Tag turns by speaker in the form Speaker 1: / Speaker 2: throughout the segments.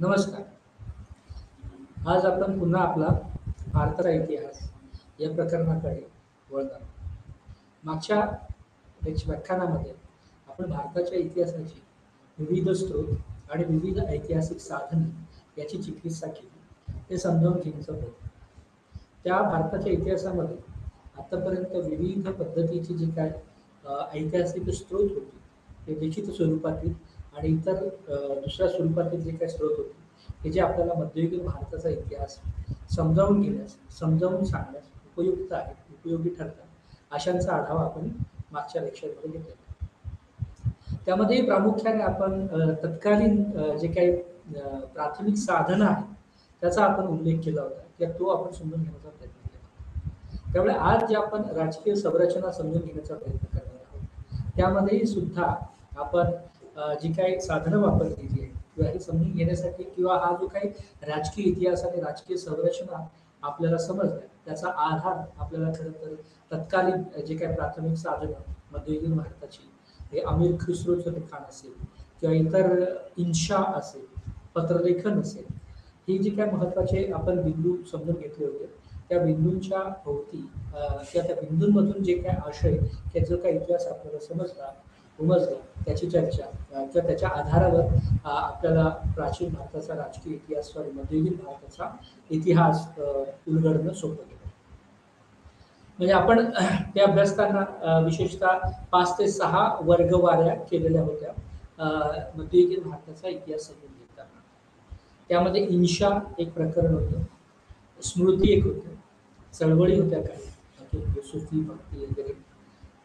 Speaker 1: नमस्कार. आज आपण पुन्हा आपला भारताचा इतिहास या प्रकरणाकडे वळत आहोत. मागच्या व्याख्यानामध्ये आपण भारताच्या इतिहासाची विविध स्रोत आणि विविध ऐतिहासिक साधने याची चिकित्सा केली. ते समजावून घेण्याचा प्रयत्न. त्या भारताच्या इतिहासामध्ये आतापर्यंत विविध पद्धतीची जी काय ऐतिहासिक स्रोत होती ते लिखित स्वरूपातील आणि इतर दुसऱ्या स्वरूपातील जे काही स्रोत होते हे जे आपल्याला मध्ययुगीन भारताचा इतिहास समजावून घेण्यास समजावून सांगण्यास उपयुक्त आहेत, उपयोगी ठरतात अशांचा आढावा आपण मागच्या लेक्चरमध्ये घेतलेला. त्यामध्ये प्रामुख्याने आपण तत्कालीन जे काही प्राथमिक साधनं आहेत त्याचा आपण उल्लेख केला होता किंवा तो आपण समजून घेण्याचा प्रयत्न केला. त्यामुळे आज जे आपण राजकीय संरचना समजून घेण्याचा प्रयत्न करणार आहोत त्यामध्येही सुद्धा आपण जी काही साधनं वापरलेली आहेत किंवा हे समजून घेण्यासाठी किंवा हा जो काही राजकीय इतिहास आणि राजकीय संरचना आपल्याला समजल्या त्याचा आधार आपल्याला खरं तर तत्कालीन जे काही प्राथमिक साधनं मध्ययुगीन भारताची हे अमीर खुसरोचं लिखाण असेल किंवा इतर इन्शा असेल, पत्रलेखन असेल, ही जी काही महत्त्वाचे आपण बिंदू समजून घेतले होते त्या बिंदूंच्या भोवती किंवा त्या बिंदूंमधून जे काही आशय किंवा जो काही इतिहास आपल्याला उमजला त्याची चर्चा किंवा त्याच्या आधारावर आपल्याला प्राचीन भारताचा राजकीय इतिहास मध्ययुगीन भारताचा इतिहास उलगडणं सोपं केलं. म्हणजे आपण ते अभ्यासताना विशेषतः 5 ते 6 वर्गवाऱ्या केलेल्या होत्या मध्ययुगीन भारताचा इतिहास समजून घेताना. त्यामध्ये इन्शा एक प्रकरण होतं, स्मृती एक होतं, चळवळी होत्या काही सुफी भक्ती वगैरे,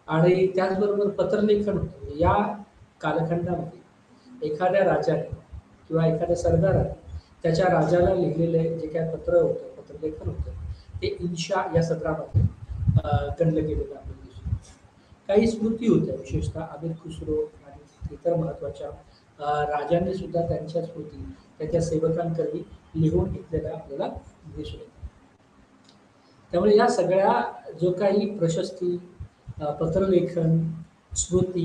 Speaker 1: आणि त्याचबरोबर पत्रलेखन होतं. या कालखंडामध्ये एखाद्या राजाने किंवा एखाद्या सरदाराने त्याच्या राजाला लिहिलेले जे काय पत्र होतं, पत्रलेखन होतं, ते इन्शा या सत्रामध्ये गणलं गेलेलं आपल्याला दिसून. काही स्मृती होत्या, विशेषतः अमीर खुसरो आणि इतर महत्त्वाच्या राजांनी सुद्धा त्यांच्या स्मृती त्याच्या सेवकांकडे लिहून घेतलेल्या आपल्याला दिसून येतात. त्यामुळे या सगळ्या जो काही प्रशस्ती, पत्रलेखन, स्मृती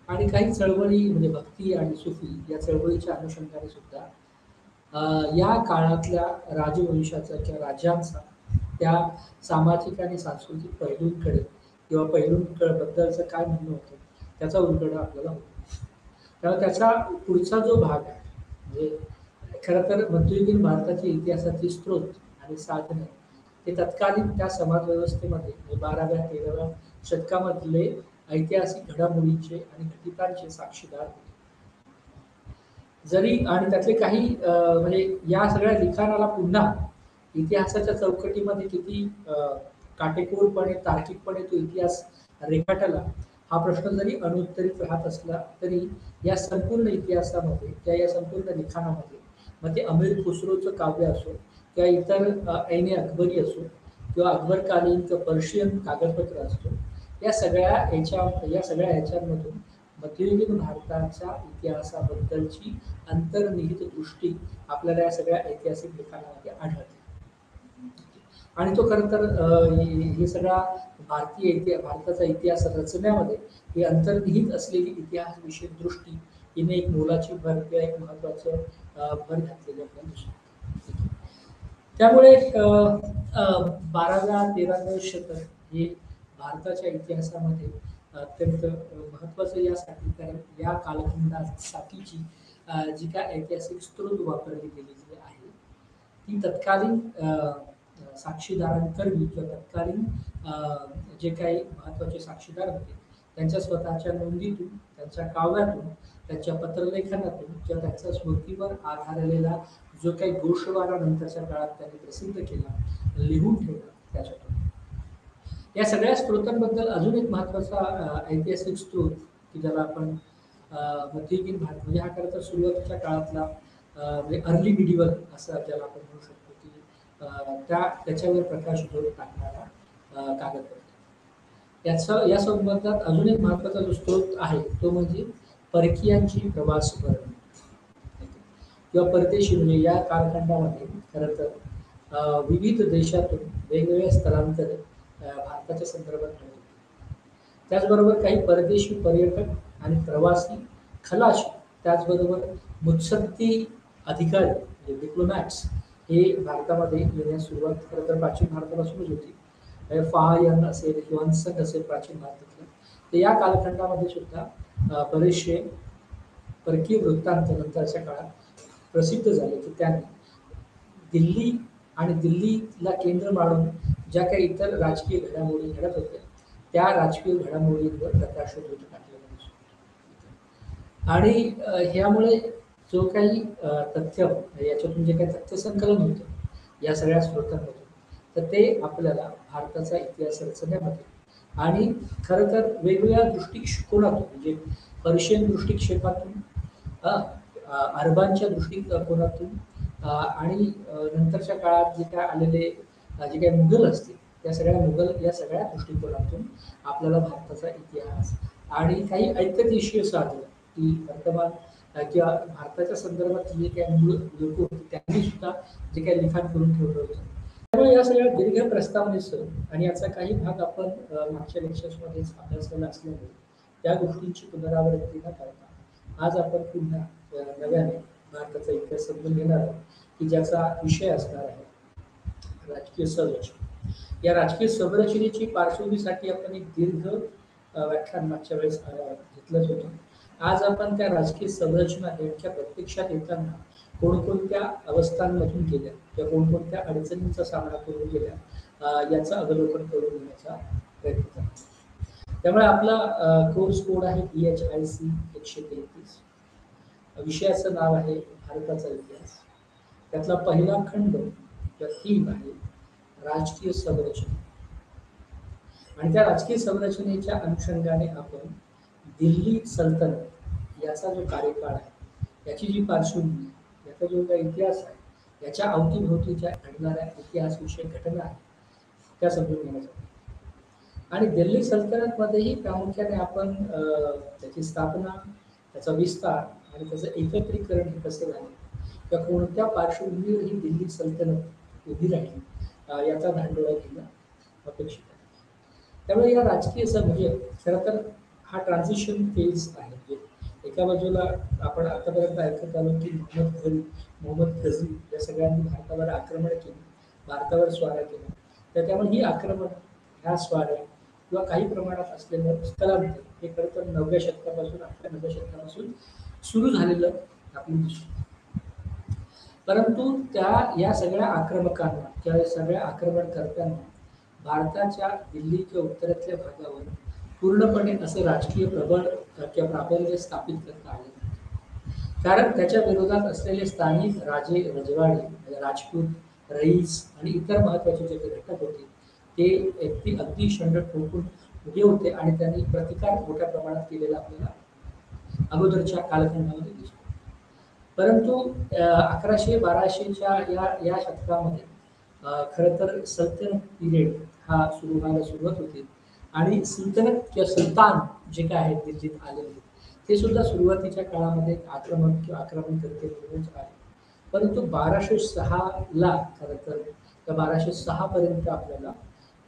Speaker 1: आणि काही चळवळी म्हणजे भक्ती आणि सुफी या चळवळीच्या अनुषंगाने सुद्धा या काळातल्या राजवंशाचा किंवा राज्यांचा त्या सामाजिक आणि सांस्कृतिक पैलूंकडे किंवा पैलूंबद्दलचं काय म्हणणं होतं त्याचा उलगडा आपल्याला होतो. त्यामुळे त्याचा पुढचा जो भाग आहे म्हणजे खरं तर मध्ययुगीन भारताची इतिहासाची स्रोत आणि साधने ते तत्कालीन त्या समाजव्यवस्थेमध्ये 12व्या-13व्या शतकामधले ऐतिहासिक घडामोडींचे आणि घटितांचे साक्षीदार होते. जरी आणि त्यातले काही म्हणजे या सगळ्या लिखाणाला पुन्हा इतिहासाच्या चौकटीमध्ये किती काटेकोरपणे तार्किकपणे तो इतिहास रेखाटला हा प्रश्न जरी अनुत्तरित राहत असला तरी या संपूर्ण इतिहासामध्ये किंवा या संपूर्ण लिखाणामध्ये मग ते अमीर खुसरोचं काव्य असो किंवा इतर ऐने अकबरी असो किंवा अकबरकालीन किंवा पर्शियन कागदपत्र असतो, या सगळ्या ह्याच्यामधून मध्ययुगीन भारताच्या इतिहासाबद्दलची अंतर्निहित दृष्टी आपल्याला या सगळ्या ऐतिहासिक लिखाणामध्ये आढळते. आणि तो खरं तर हे सगळा भारताचा इतिहास रचण्यामध्ये ही अंतर्निहित असलेली इतिहासविषयक दृष्टी हिने एक मोलाची भर किंवा एक महत्त्वाचं भर घातलेली आपल्याला दिसते. त्यामुळे 12व्या-13व्या शतक हे भारताच्या इतिहासामध्ये अत्यंत महत्त्वाचं यासाठी कारण या कालखंडासाठीची जी काय ऐतिहासिक स्रोत वापरली गेलेली आहे ती तत्कालीन साक्षीदारांकरवी किंवा तत्कालीन जे काही महत्त्वाचे साक्षीदार होते त्यांच्या स्वतःच्या नोंदीतून, त्यांच्या काव्यातून, त्यांच्या पत्रलेखनातून किंवा त्यांच्या स्मृतीवर आधारलेला जो काही गोषवारा नंतरच्या काळात त्यांनी प्रसिद्ध केला, लिहून ठेवला त्याच्यातून. या सगळ्या स्रोतांबद्दल अजून एक महत्त्वाचा ऐतिहासिक स्रोत की ज्याला आपण मध्ययुगीन भारत म्हणजे हा खरं तर सुरुवातीच्या काळातला म्हणजे अर्ली मिडिवल असं ज्याला आपण म्हणू शकतो की त्याच्यावर प्रकाश जोर टाकणारा कागदपत्र. या संबंधात अजून एक महत्त्वाचा जो स्रोत आहे तो म्हणजे परकीयांची प्रवास वर्णन किंवा परदेशी म्हणजे या कालखंडामध्ये खरं तर विविध देशातून वेगवेगळ्या स्थलांतर भारताच्या संदर्भात होते. त्याचबरोबर काही परदेशी पर्यटक आणि प्रवासी खलाशी त्याचबरोबर मुत्सद्दी अधिकारी म्हणजे डिप्लोमॅट्स हे भारतामध्ये येण्यास सुरुवात खरं तर प्राचीन भारतापासूनच होती. फायन असेल, ह्युएन्सन असेल प्राचीन भारतातलं, तर या कालखंडामध्ये सुद्धा बरेचसे परकीय वृत्तांत नंतरच्या काळात प्रसिद्ध झाले की त्यांनी दिल्ली आणि दिल्लीला केंद्र मानून ज्या काही इतर राजकीय घडामोडी घडत होत्या त्या राजकीय घडामोडींवर प्रकाशोधून टाकलेलं दिसतं. आणि ह्यामुळे जो काही तथ्य याच्यातून जे काही तथ्य संकलन होतं या सगळ्या स्रोतांमधून, तर ते आपल्याला भारताचा इतिहास रचण्यामध्ये आणि खरं तर वेगवेगळ्या दृष्टिकोनातून म्हणजे पर्शियन दृष्टिक्षेपातून, अरबांच्या दृष्टिकोनातून, आणि नंतरच्या काळात जे काय आलेले जे काही मुघल असतील त्या सगळ्या मुघल या सगळ्या दृष्टिकोनातून आपल्याला भारताचा इतिहास आणि काही ऐकदेशीय साधनं की वर्तमान किंवा भारताच्या संदर्भात जे काही मूळ लोक होते त्यांनी सुद्धा जे काही लिखाण करून ठेवलं होतं. त्यामुळे या सगळ्या दीर्घ प्रस्तावनेसह आणि याचा काही भाग आपण मागच्या लेक्चर्समध्येच अभ्यासलेला असल्यामुळे त्या गोष्टींची पुनरावृत्ती न करता आज आपण पुन्हा नव्याने भारताचा इतिहास समजून घेणार आहोत की ज्याचा विषय असणार आहे राजकीय संरचना. या राजकीय संरचनेची पार्श्वभूमीसाठी आपण एक दीर्घ व्याख्यान मागच्या वेळेस घेतलंच होतं. आज आपण त्या राजकीय संरचना नेमक्या प्रत्यक्षात येताना कोणकोणत्या अवस्थांमधून गेल्या किंवा कोणकोणत्या अडचणींचा सामना करून गेल्या याचं अवलोकन करून घेण्याचा प्रयत्न करतो. त्यामुळे आपला कोर्स कोड आहे BHIC 133. विषयाचं नाव आहे भारताचा इतिहास. त्यातला पहिला खंड किंवा थीम आहे राजकीय संरचना. आणि त्या राजकीय संरचनेच्या अनुषंगाने आपण दिल्ली सल्तनत याचा जो कार्यकाळ आहे याची जी पार्श्वभूमी, याचा जो काही इतिहास आहे, याच्या अवतीभोवतीच्या घडणाऱ्या इतिहासविषयक घटना आहेत त्या समजून घेण्यासाठी. आणि दिल्ली सल्तनतमध्येही प्रामुख्याने आपण त्याची स्थापना, त्याचा विस्तार आणि त्याचं एकत्रीकरण हे कसं झालं किंवा कोणत्या पार्श्वभूमीवर ही दिल्ली सल्तनत उभी राहिली याचा धांडोळा घेणं अपेक्षित आहे. त्यामुळे या राजकीय म्हणजे खरं तर हा ट्रान्झिशन फेज आहे. म्हणजे एका बाजूला आपण आतापर्यंत ऐकत आलो की मोहम्मद गझनी या सगळ्यांनी भारतावर आक्रमण केलं, भारतावर स्वाऱ्या केल्या. तर त्यामुळे ही आक्रमण, ह्या स्वाऱ्या किंवा काही प्रमाणात असलेलं स्थलांतर हे खरं तर 9व्या शतकापासून 9व्या शतकापासून सुरू झालेलं आपल्याला दिसतं. परंतु या सगळ्या आक्रमकांना किंवा सगळ्या आक्रमणकर्त्यांना भारताच्या दिल्लीच्या उत्तरेतल्या भागावर पूर्णपणे असं राजकीय प्रबळ किंवा प्राबल्य स्थापित करता आले नाही. कारण त्याच्या विरोधात असलेले स्थानिक राजे, रजवाडे, राजपूत, रईस आणि इतर महत्त्वाचे जे घटक होते ते अगदी शंड ठोकून उभे होते आणि त्यांनी प्रतिकार मोठ्या प्रमाणात केलेला आपल्याला अगोदरच्या कालखंडामध्ये दिसतो. परंतु 1100-1200च्या या शतकामध्ये खरं तर सल्तनत पिरियड हा सुरू व्हायला सुरुवात होते आणि सल्तनत किंवा सुलतान जे काय आहेत दिल्लीत आलेले ते सुद्धा सुरुवातीच्या काळामध्ये आक्रमण किंवा आक्रमणकर्ते म्हणूनच आले. परंतु 1206ला खरं तर त्या 1206 पर्यंत आपल्याला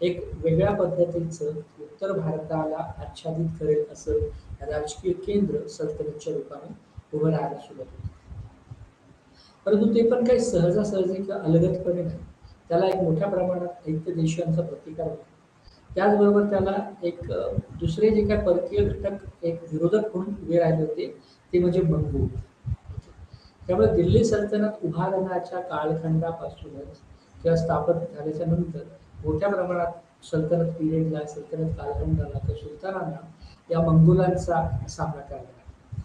Speaker 1: एक वेगळ्या पद्धतीचं उत्तर भारताला आच्छादित करेल असं राजकीय केंद्र सल्तनतच्या रूपाने उभं राहायला सुरुवात होती. परंतु ते पण काही सहजासहजी किंवा अलगदपणे नाही. त्याला एक मोठ्या प्रमाणात ऐक्यदेशीयांचा प्रतिकार होता. त्याचबरोबर त्याला एक दुसरे जे काही परकीय घटक एक विरोधक म्हणून उभे राहिले होते ते म्हणजे मंगोल. त्यामुळे दिल्ली सल्तनत उभारण्याच्या कालखंडापासूनच किंवा स्थापन झाल्याच्या नंतर मोठ्या प्रमाणात सल्तनत पिरियडला, सल्तनत कालखंडाला किंवा सुलतानांना या मंगोलांचा सामना करावा लागला.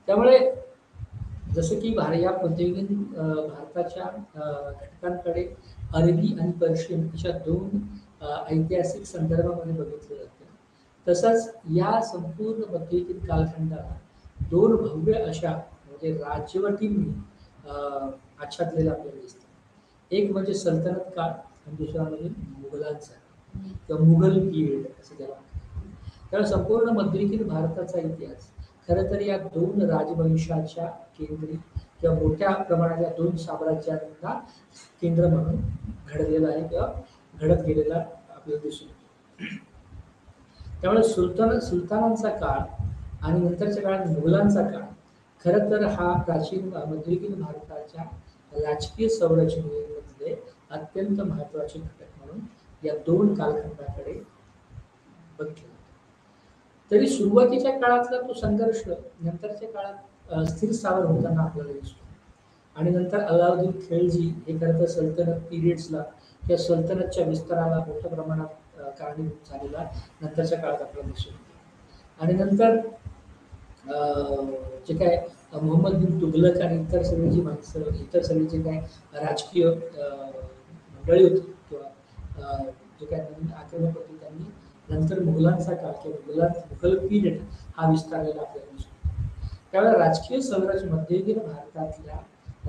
Speaker 1: त्यामुळे जसं की या मध्ययुगीन भारताच्या घटकांकडे अरबी आणि पर्शियन अशा दोन ऐतिहासिक संदर्भामध्ये बघितलं जातं, तसंच या संपूर्ण मध्ययुगीन कालखंडाला दोन भव्य अशा म्हणजे राजवटींनी आच्छादलेलं आपल्याला दिसतं. एक म्हणजे सल्तनत काळ आणि दुसरा म्हणजे मुघलांचा किंवा मुघल पिरियड असं त्याला म्हणतात. त्यामुळे संपूर्ण मध्ययुगीन भारताचा इतिहास खरं तर या दोन राजवंशाच्या केंद्री किंवा मोठ्या प्रमाणात या दोन साम्राज्यांना केंद्र म्हणून घडलेला आहे किंवा घडत गेलेला आपल्याला दिसून येतो. त्यामुळे सुलतानांचा काळ आणि नंतरच्या काळात मुघलांचा काळ खरं तर हा प्राचीन मध्ययुगीन भारताच्या राजकीय संरचनेमधले अत्यंत महत्त्वाचे घटक म्हणून या दोन कालखंडाकडे बघितलं जातं. तरी सुरुवातीच्या काळातला तो संघर्ष नंतरच्या काळात स्थिर स्थावर होताना आपल्याला दिसतो. आणि नंतर अलाउद्दीन खिलजी हे खरं तर सल्तनत पिरियड्सला किंवा सल्तनतच्या विस्ताराला मोठ्या प्रमाणात कारणीभूत झालेला नंतरच्या काळात आपल्याला दिसून येतो. आणि नंतर जे काय मोहम्मद बिन तुघलक आणि इतर सगळी जी माणसं, इतर सगळी जे काय राजकीय मंडळी होती किंवा जे काय नवीन आक्रमक होते, त्यांनी नंतर मुघलांचा काळ किंवा मुघल पिरियड हा विस्तारलेला आपल्याला दिसतो. त्यावेळेला राजकीय संरचना मध्ययुगीन भारतातल्या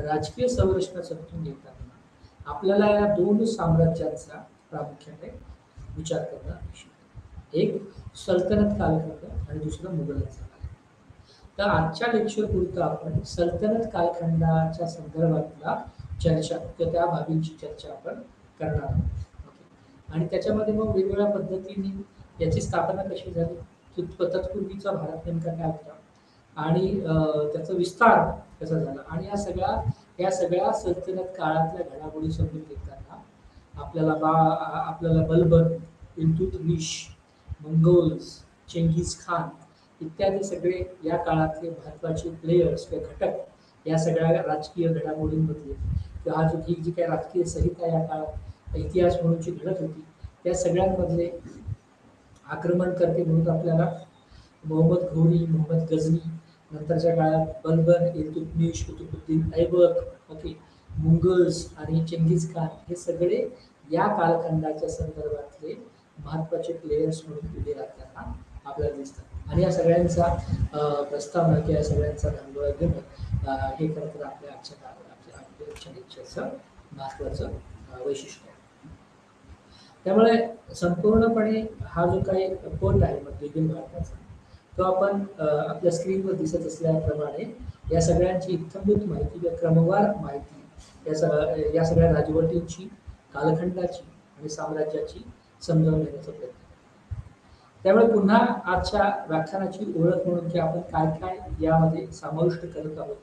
Speaker 1: राजकीय संरचना समजून घेताना आपल्याला या दोन साम्राज्यांचा प्रामुख्याने विचार करणं आवश्यक आहे. एक सल्तनत कालखंड आणि दुसरं मुघलांचा कालखंड. तर आजच्या लेक्चर पुरतं आपण सल्तनत कालखंडाच्या संदर्भातला चर्चा किंवा त्या बाबींची चर्चा आपण करणार आहोत. आणि त्याच्यामध्ये मग वेगवेगळ्या पद्धतीने याची स्थापना कशी झाली, तत्पूर्वीचा भारत नेमका काय होता आणि त्याचा विस्तार कसा झाला, आणि या सगळ्या सल्तनत काळातल्या घडामोडी समजून घेताना आपल्याला बलबन, इल्तुतमिश, मंगोल्स, चेंगीज खान इत्यादी सगळे या काळातले महत्त्वाचे प्लेयर्स किंवा घटक या सगळ्या राजकीय घडामोडींमधले किंवा ही जी काही राजकीय संहिता या काळात इतिहास म्हणून जी घडत होती त्या सगळ्यांमधले आक्रमणकर्ते म्हणून आपल्याला मोहम्मद घोरी, मोहम्मद गझनी, नंतरच्या काळात बलबन, इल्तुतमिश, कुतुबुद्दीन ऐबक, ओके, मुघल्स आणि चेंगीज खान हे सगळे या कालखंडाच्या संदर्भातले महत्त्वाचे प्लेयर्स म्हणून उभे राहताना आपल्याला दिसतात. आणि या सगळ्यांचा प्रस्तावना किंवा या सगळ्यांचा धांडोळा घेणं हे खरं तर आपल्या आजच्या लेक्चरचं महत्त्वाचं वैशिष्ट्य आहे. त्यामुळे संपूर्णपणे हा जो काही पट आहे मध्ययुगीन भारताचा, तो आपण आपल्या स्क्रीनवर दिसत असल्याप्रमाणे या सगळ्यांची इत्थंभूत माहिती किंवा क्रमवार माहिती या सगळ्या राजवटींची, कालखंडाची आणि साम्राज्याची समजावून घेण्याचा प्रयत्न. त्यामुळे पुन्हा आजच्या व्याख्यानाची ओळख म्हणून की आपण काय काय यामध्ये समाविष्ट करत आहोत,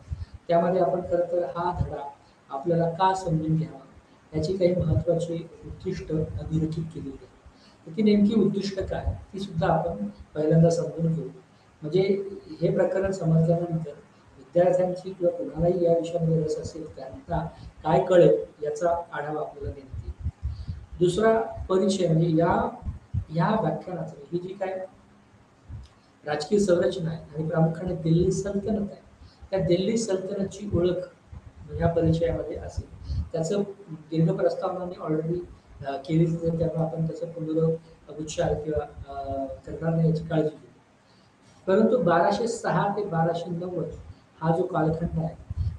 Speaker 1: त्यामध्ये आपण खरं तर हा धडा आपल्याला का समजून घ्यावा याची काही महत्त्वाची उद्दिष्ट अधोरेखित केलेली आहे. ती नेमकी उद्दिष्ट काय ती सुद्धा आपण पहिल्यांदा समजून घेऊ. म्हणजे हे प्रकरण समजल्यानंतर विद्यार्थ्यांची किंवा कुणालाही या विषयामध्ये रस असेल त्यांना काय कळेल याचा आढावा आपल्याला देण्यात येईल. दुसरा परिचय म्हणजे या व्याख्यानाचं ही जी काय राजकीय संरचना आहे आणि प्रामुख्याने दिल्ली सल्तनत आहे, त्या दिल्ली सल्तनतची ओळख या परिचयामध्ये असेल. त्याचं दीर्घ प्रस्तावनाने ऑलरेडी केलीच आहे, त्यामुळे आपण त्याचा पुनरुच्चार किंवा करणार नाही याची काळजी घेऊ. परंतु 1206 ते 1290 हा जो कालखंड आहे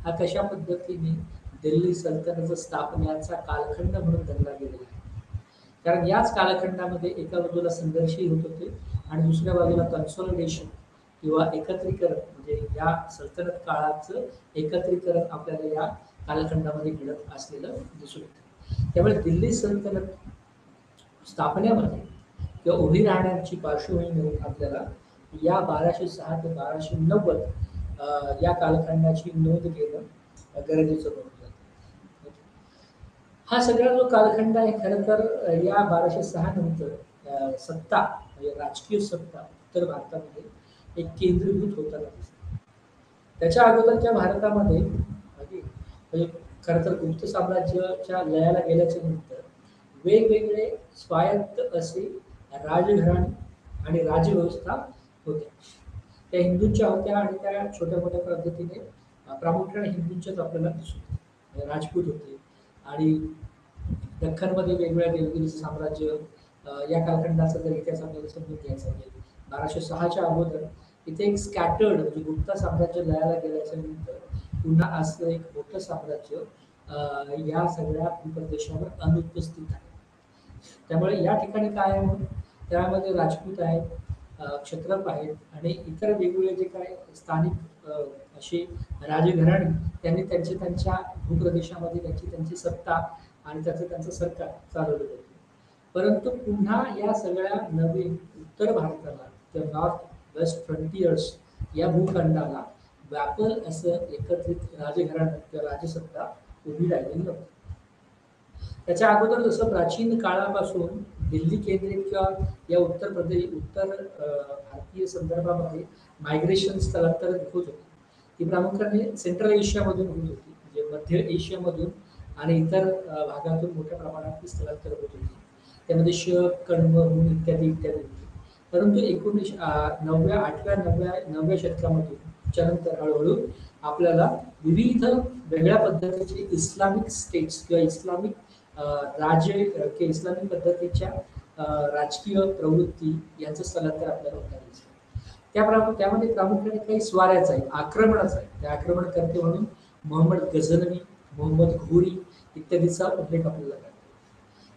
Speaker 1: हा कशा पद्धतीने दिल्ली सल्तनत स्थापनेचा कालखंड म्हणून धरला गेलेला आहे. कारण याच कालखंडामध्ये एका बाजूला संघर्षही होत होते आणि दुसऱ्या बाजूला कन्सॉलिडेशन किंवा एकत्रीकरण म्हणजे या सल्तनत काळाचं एकत्रीकरण आपल्याला या कालखंडामध्ये घडत असलेलं दिसून येतं. त्यामुळे दिल्ली सल्तनत स्थापनेमध्ये किंवा उभी राहण्याची पार्श्वभूमी म्हणून आपल्याला या 1206 ते 1290 या कालखंडाची नोंद घेणं गरजेचं बनतं. हा सगळा जो कालखंड आहे खरं तर या 1206 नंतर सत्ता म्हणजे राजकीय सत्ता उत्तर भारतामध्ये एक केंद्रीभूत होताना दिसते. त्याच्या अगोदरच्या भारतामध्ये म्हणजे खरं तर गुप्त साम्राज्याच्या लयाला गेल्याच्या नंतर वेगवेगळे स्वायत्त असे राजघराणे आणि राजव्यवस्था होत्या. त्या हिंदूंच्या होत्या आणि त्या छोट्या मोठ्या पद्धतीने प्रामुख्याने हिंदूंच्याच आपल्याला दिसत. राजपूत होते आणि दख्खनमध्ये वेगवेगळ्या देवगिरीचं साम्राज्य या कालखंडाचा जर इतिहास आपल्याला समजून घ्यायचा असेल 1206च्या अगोदर इथे एक स्कॅटर्ड म्हणजे गुप्त साम्राज्य लयाला गेल्याच्या नंतर पुन्हा असं एक मोठं साम्राज्य या सगळ्या भूप्रदेशावर अनुपस्थित आहे. त्यामुळे या ठिकाणी काय आहे, त्यामध्ये राजपूत आहेत, क्षत्रप आहेत आणि इतर वेगवेगळे जे काय स्थानिक असे राजघराणे त्यांनी त्यांच्या भूप्रदेशामध्ये त्यांची सत्ता आणि त्यांचं सरकार चालवलं होतं. परंतु पुन्हा या सगळ्या नवीन उत्तर भारताला किंवा नॉर्थ वेस्ट फ्रंटियर्स या भूखंडाला व्यापल असं एकत्रित राजघराणं किंवा राजसत्ता उभी राहिलेली नव्हती. त्याच्या अगोदर जसं प्राचीन काळापासून दिल्ली केंद्रित किंवा या उत्तर भारतीय संदर्भामध्ये मायग्रेशन स्थलांतर होत होती. ती प्रामुख्याने सेंट्रल एशियामधून होत होती, म्हणजे मध्य एशियामधून आणि इतर भागातून मोठ्या प्रमाणात ती स्थलांतर होत होती. त्यामध्ये शक, कण्व, हुन इत्यादी इत्यादी होते. परंतु 9व्या शतकामधून त्याच्यानंतर हळूहळू आपल्याला विविध वेगळ्या पद्धतीचे इस्लामिक स्टेट्स किंवा इस्लामिक राज्य किंवा इस्लामिक पद्धतीच्या राजकीय प्रवृत्ती यांचं स्थलांतर आपल्याला होताना दिसतं. त्यामध्ये प्रामुख्याने काही स्वाऱ्याच आहे, आक्रमणच आहे. ते आक्रमणकर्ते म्हणून मोहम्मद गझनवी, मोहम्मद घोरी इत्यादीचा उल्लेख आपल्याला करतो.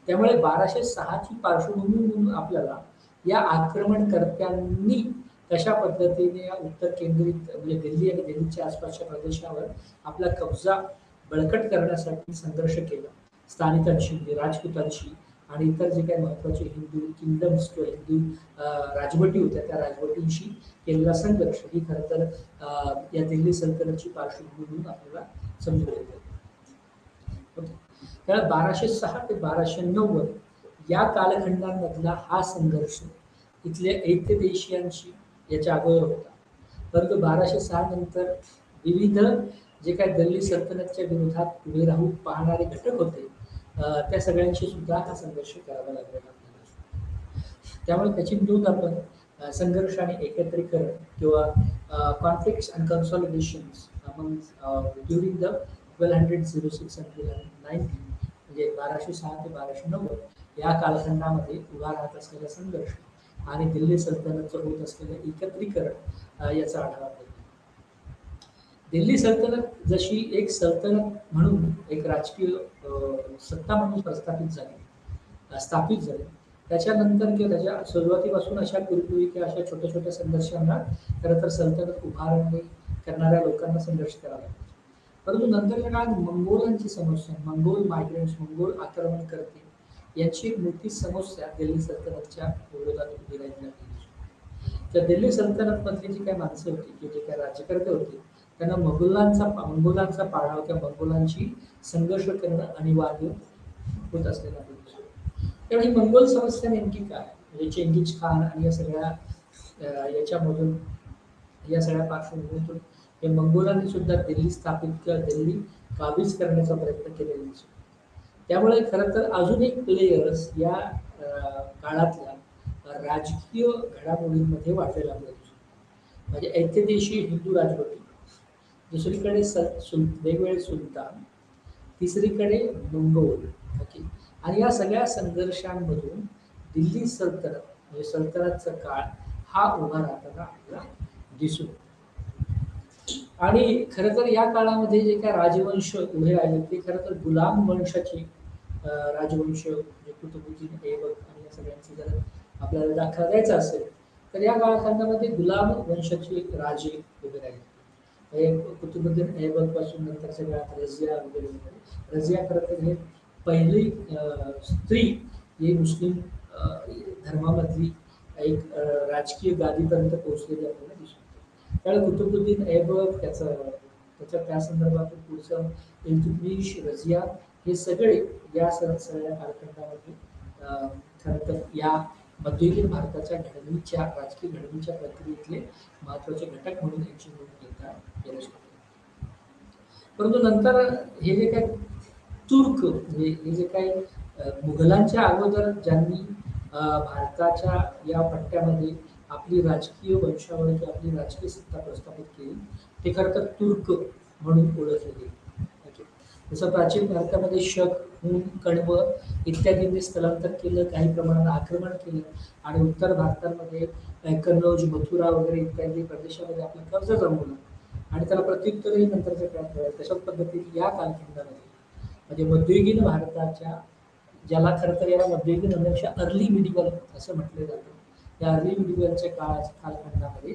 Speaker 1: त्यामुळे 1206ची पार्श्वभूमी म्हणून आपल्याला या आक्रमणकर्त्यांनी कशा पद्धतीने या उत्तर केंद्रित म्हणजे दिल्ली आणि दिल्लीच्या आसपासच्या प्रदेशावर आपला कब्जा बळकट करण्यासाठी संघर्ष केला. स्थानिकांशी म्हणजे राजपूतांशी आणि इतर जे काही महत्वाचे हिंदू किंगडम्स किंवा हिंदू राजवटी होत्या त्या राजवटींशी केलेला संघर्ष ही खरं तर या दिल्ली सल्तनतची पार्श्वभूमी म्हणून आपल्याला समजून येते. त्यामुळे 1206 ते 1290 या कालखंडांमधला हा संघर्ष इथल्या ऐक्यदेशीयांशी याच्या अगोदर होता. परंतु 1206 नंतर विविध जे काही दिल्ली सल्तनतच्या विरोधात उभे राहून पाहणारे घटक होते त्या सगळ्यांशी सुद्धा हा संघर्ष करावा लागलेला आपल्याला. त्यामुळे त्याची नोंद आपण संघर्ष आणि एकत्रीकरण किंवा conflicts and consolidations during the 1206 until 19 म्हणजे 1206 ते 1290 या कालखंडामध्ये उभा राहत असलेला संघर्ष आणि दिल्ली सल्तनतचं होत असलेलं एकत्रीकरण याचा आढावा घेतला. दिल्ली सल्तनत जशी एक सल्तनत म्हणून एक राजकीय सत्ता म्हणून स्थापित झाली त्याच्यानंतर किंवा त्याच्या सुरुवातीपासून अशा पूर्वी किंवा अशा छोट्या छोट्या संघर्षांना खरं तर सल्तनत उभारणी करणाऱ्या लोकांना संघर्ष करावा लागतो. परंतु नंतरच्या काळात मंगोलांची समस्या, मंगोल मायग्रेंट्स, मंगोल आक्रमणकर्ते यांची एक मोठी समस्या दिल्ली सल्तनतच्या विरोधात उभी राहिली. तर दिल्ली सल्तनतमधली जी काही माणसं होती किंवा जे काही राज्यकर्ते होते त्यांना मंगोलांचा पाडाव किंवा मंगोलांची संघर्ष करणं अनिवार्य होत असलेला दिसतो. त्यामुळे ही मंगोल समस्या नेमकी काय, म्हणजे चेंगीज खान आणि या सगळ्या याच्यामधून या सगळ्या पार्श्वभूमीतून हे मंगोलांनी सुद्धा दिल्ली स्थापित किंवा दिल्ली काबीज करण्याचा प्रयत्न केलेला दिसतो. त्यामुळे खरं तर अजून एक प्लेयर्स या काळातल्या राजकीय घडामोडींमध्ये वाढलेला आपल्याला दिसतो. म्हणजे ऐक्यदेशी हिंदू राजवटी, दुसरीकडे वेगवेगळे सुलतान, तिसरीकडे मंगोल. ओके, आणि या सगळ्या संघर्षांमधून दिल्ली सल्तनत म्हणजे सल्तनतचा काळ हा उभा राहताना आपल्याला दिसून. आणि खरं तर या काळामध्ये जे काय राजवंश उभे राहिले ते खरं तर गुलाम वंशाचे राजवंश म्हणजे कुतुबुद्दीन ऐबक आणि या सगळ्यांचे जर आपल्याला दाखला द्यायचा असेल तर या काळखंडामध्ये गुलाम वंशाचे राजे उभे राहिले. कुतुबुद्दीन ऐबक पासून नंतरच्या काळात रझिया वगैरे. रझिया खरं तर हे पहिली स्त्री ही मुस्लिम धर्मामधली एक राजकीय गादीपर्यंत पोहोचलेली आपल्याला दिसून. त्यावेळी कुतुबुद्दीन ऐबक त्या संदर्भात पुढचं इल्तुतमिश, रझिया हे सगळे या सगळ्या कालखंडामध्ये खरं तर या मध्ययुगीन भारताच्या राजकीय घडणीच्या प्रक्रियेतले महत्वाचे घटक म्हणून यांची नोंद घेता येऊ शकते. परंतु नंतर हे जे काही तुर्क म्हणजे हे जे काही मुघलांच्या अगोदर ज्यांनी भारताच्या या पट्ट्यामध्ये आपली राजकीय वंशावळ किंवा आपली राजकीय सत्ता प्रस्थापित केली ते खरं तर तुर्क म्हणून ओळखले गेले. जसं प्राचीन भारतामध्ये शक, हुन, कण्व इत्यादींनी स्थलांतर केलं, काही प्रमाणात आक्रमण केलं आणि उत्तर भारतामध्ये कन्नौज, मथुरा वगैरे इत्यादी प्रदेशामध्ये आपला कब्जा जमवला आणि त्याला प्रत्युत्तरही नंतरच्या काळात मिळालं. तशाच पद्धतीने या कालखंडामध्ये म्हणजे मध्ययुगीन भारताच्या, ज्याला खरं तर याला मध्ययुगीन म्हणण्यापेक्षा अर्ली मिडिवल असं म्हटलं जातं, या अर्ली मिडिवलच्या कालखंडामध्ये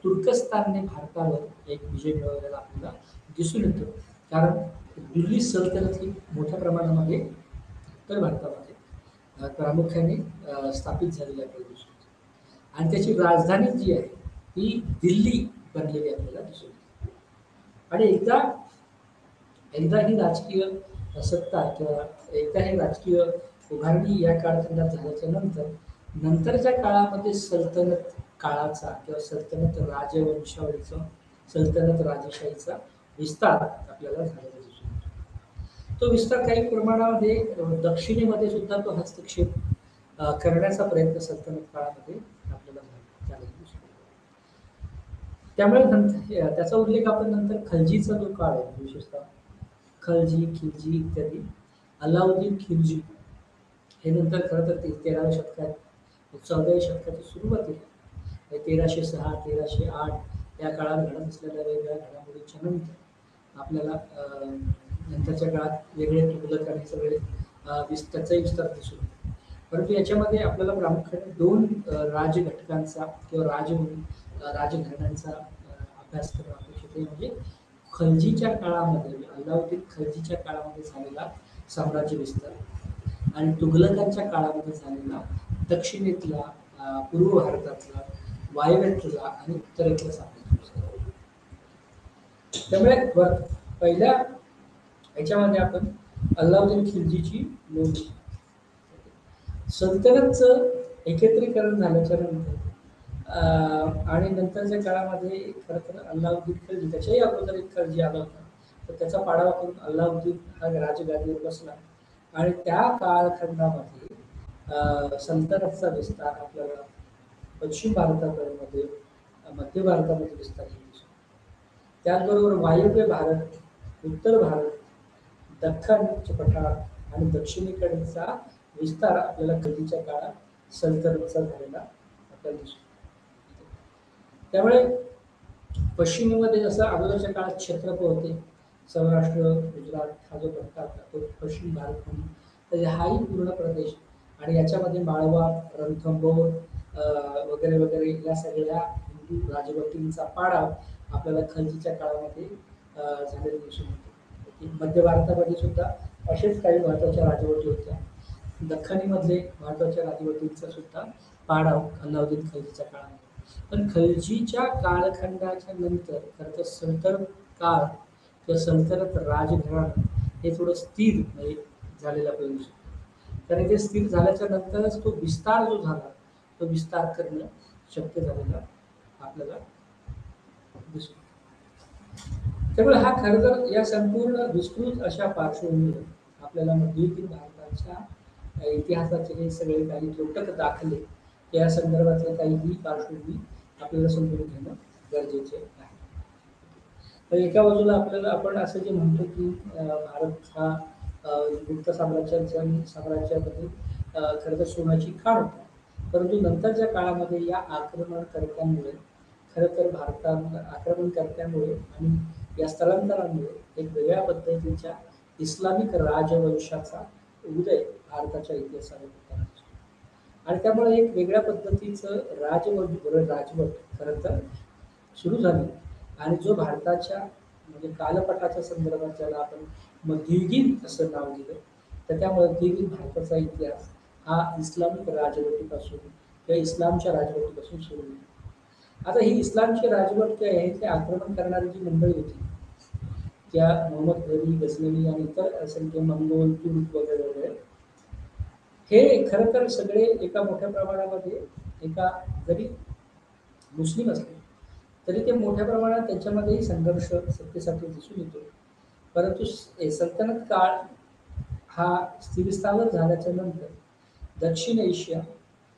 Speaker 1: तुर्कस्तानने भारतावर एक विजय मिळवलेला आपल्याला दिसून येतो. कारण दिल्ली सल्तनत ही मोठ्या प्रमाणामध्ये उत्तर भारतामध्ये प्रामुख्याने स्थापित झालेली आपल्याला दिसून येते आणि त्याची राजधानी जी आहे ती दिल्ली बनलेली आपल्याला दिसून येते. आणि एकदा एकदा ही राजकीय सत्ता किंवा एकदा ही राजकीय उभारणी या कालखंडात झाल्याच्या नंतर नंतरच्या काळामध्ये सल्तनत काळाचा किंवा सल्तनत राजवंशावळीचा सल्तनत राजेशाहीचा विस्तार आपल्याला झालेला दिसून येतो. तो विस्तार काही प्रमाणामध्ये दक्षिणेमध्ये सुद्धा तो हस्तक्षेप करण्याचा प्रयत्न सल्तनत काळामध्ये आपल्याला झालेला दिसून येतो. त्यामुळे नंतर त्याचा उल्लेख आपण नंतर खलजीचा जो काळ आहे विशेषतः खलजी खिलजी इत्यादी अलाउद्दीन खिलजी हे नंतर खरं तर 13व्या शतकात 14व्या शतकाच्या सुरुवातीला 1306 1308 या काळात घडत असलेल्या वेगवेगळ्या घडामोडींच्या नंतर आपल्याला नंतरच्या काळात वेगळे तुगलक आणि सगळे त्याचाही विस्तार दिसून येतो. परंतु याच्यामध्ये आपल्याला प्रामुख्याने दोन राजघटकांचा किंवा राजघराण्यांचा अभ्यास करणं अपेक्षित आहे. म्हणजे खलजीच्या काळामध्ये अल्लाउद्दीन खलजीच्या काळामध्ये झालेला साम्राज्य विस्तार आणि तुघलकांच्या काळामध्ये झालेला दक्षिणेतला पूर्व भारतातला वायव्यातला आणि उत्तरेतला साम्राज्य विस्तार. त्यामुळे पहिल्या याच्यामध्ये आपण अल्लाउद्दीन खिलजीची नोंद सल्तनतचं एकत्रीकरण झाल्याच्या नंतर आणि नंतरच्या काळामध्ये खरं तर अल्लाउद्दीन खिलजी त्याच्याही अगोदर एक खलजी आला होता तर त्याचा पाडावा करून अल्लाउद्दीन हा राजगादीवर बसला आणि त्या कालखंडामध्ये सल्तनतचा विस्तार आपल्याला पश्चिम भारतामध्ये मध्य भारतामध्ये विस्तार दिसतो. त्याचबरोबर वायव्य भारत उत्तर भारत दख्खनचे पठार आणि दक्षिणेकडचा विस्तार आपल्याला खलजीच्या काळात सल्तनतचा झालेला आपल्याला दिसतो. त्यामुळे पश्चिमेमध्ये जसं अगोदरच्या काळात क्षेत्रप होते सौराष्ट्र गुजरात हा जो पट्टा होता तो पश्चिम भारत म्हणून तर हाही पूर्ण प्रदेश आणि याच्यामध्ये माळवा रणथंबोर वगैरे वगैरे या सगळ्या हिंदू राजवटींचा पाडाव आपल्याला खलजीच्या काळामध्ये झालेला दिसून येतो. मध्य भारतामध्ये सुद्धा असेच काही महत्त्वाच्या राजवटी होत्या. दख्खनीमधले महत्त्वाच्या राजवटींचा सुद्धा पाडाव अल्लाउद्दीन खलजीच्या काळामध्ये. पण खलजीच्या कालखंडाच्या नंतर खरं तर सल्तनत काळ किंवा सल्तनत राजघराणं हे थोडं स्थिर झालेलं आपल्याला दिसतं. कारण ते स्थिर झाल्याच्या नंतरच तो विस्तार जो झाला तो विस्तार करणं शक्य झालेला आपल्याला दिसतो. त्यामुळे हा खरं तर या संपूर्ण विस्तृत अशा पार्श्वभूमीवर आपल्याला मध्ययुगीन भारताच्या इतिहासाचे हे सगळे काही त्रोटक दाखले या संदर्भातलं काही पार्श्वभूमी आपल्याला समजून घेणं गरजेचे आहे. तर एका बाजूला आपल्याला आपण असं जे म्हणतो की भारत हा गुप्त साम्राज्यामध्ये खरं तर सोन्याची खाण होता. परंतु नंतरच्या काळामध्ये या आक्रमणकर्त्यांमुळे खरं तर आक्रमणकर्त्यांमुळे आणि या स्थलांतरांमुळे एक वेगळ्या पद्धतीच्या इस्लामिक राजवंशाचा उदय भारताच्या इतिहासामध्ये होताना दिसतो. आणि त्यामुळे एक वेगळ्या पद्धतीचं राजवट खरं तर सुरू झाली आणि जो भारताच्या म्हणजे कालपटाच्या संदर्भात ज्याला आपण मध्ययुगीन असं नाव दिलं तर त्या मध्ययुगीन भारताचा इतिहास हा इस्लामिक राजवटीपासून किंवा इस्लामच्या राजवटीपासून सुरू झाला. आता ही इस्लामची राजवट काय आहे ते आक्रमण करणारी जी मंडळी होती त्या मोहम्मद घरी गझनवी आणि इतर असंख्य मंगोल तुर्क वगैरे वगैरे हे खरं तर सगळे एका मोठ्या प्रमाणामध्ये एका जरी मुस्लिम असले तरी ते मोठ्या प्रमाणात त्यांच्यामध्येही संघर्ष सत्तेसाठी दिसून येतो. परंतु सल्तनत काळ हा स्थिरस्थावर झाल्याच्या नंतर दक्षिण एशिया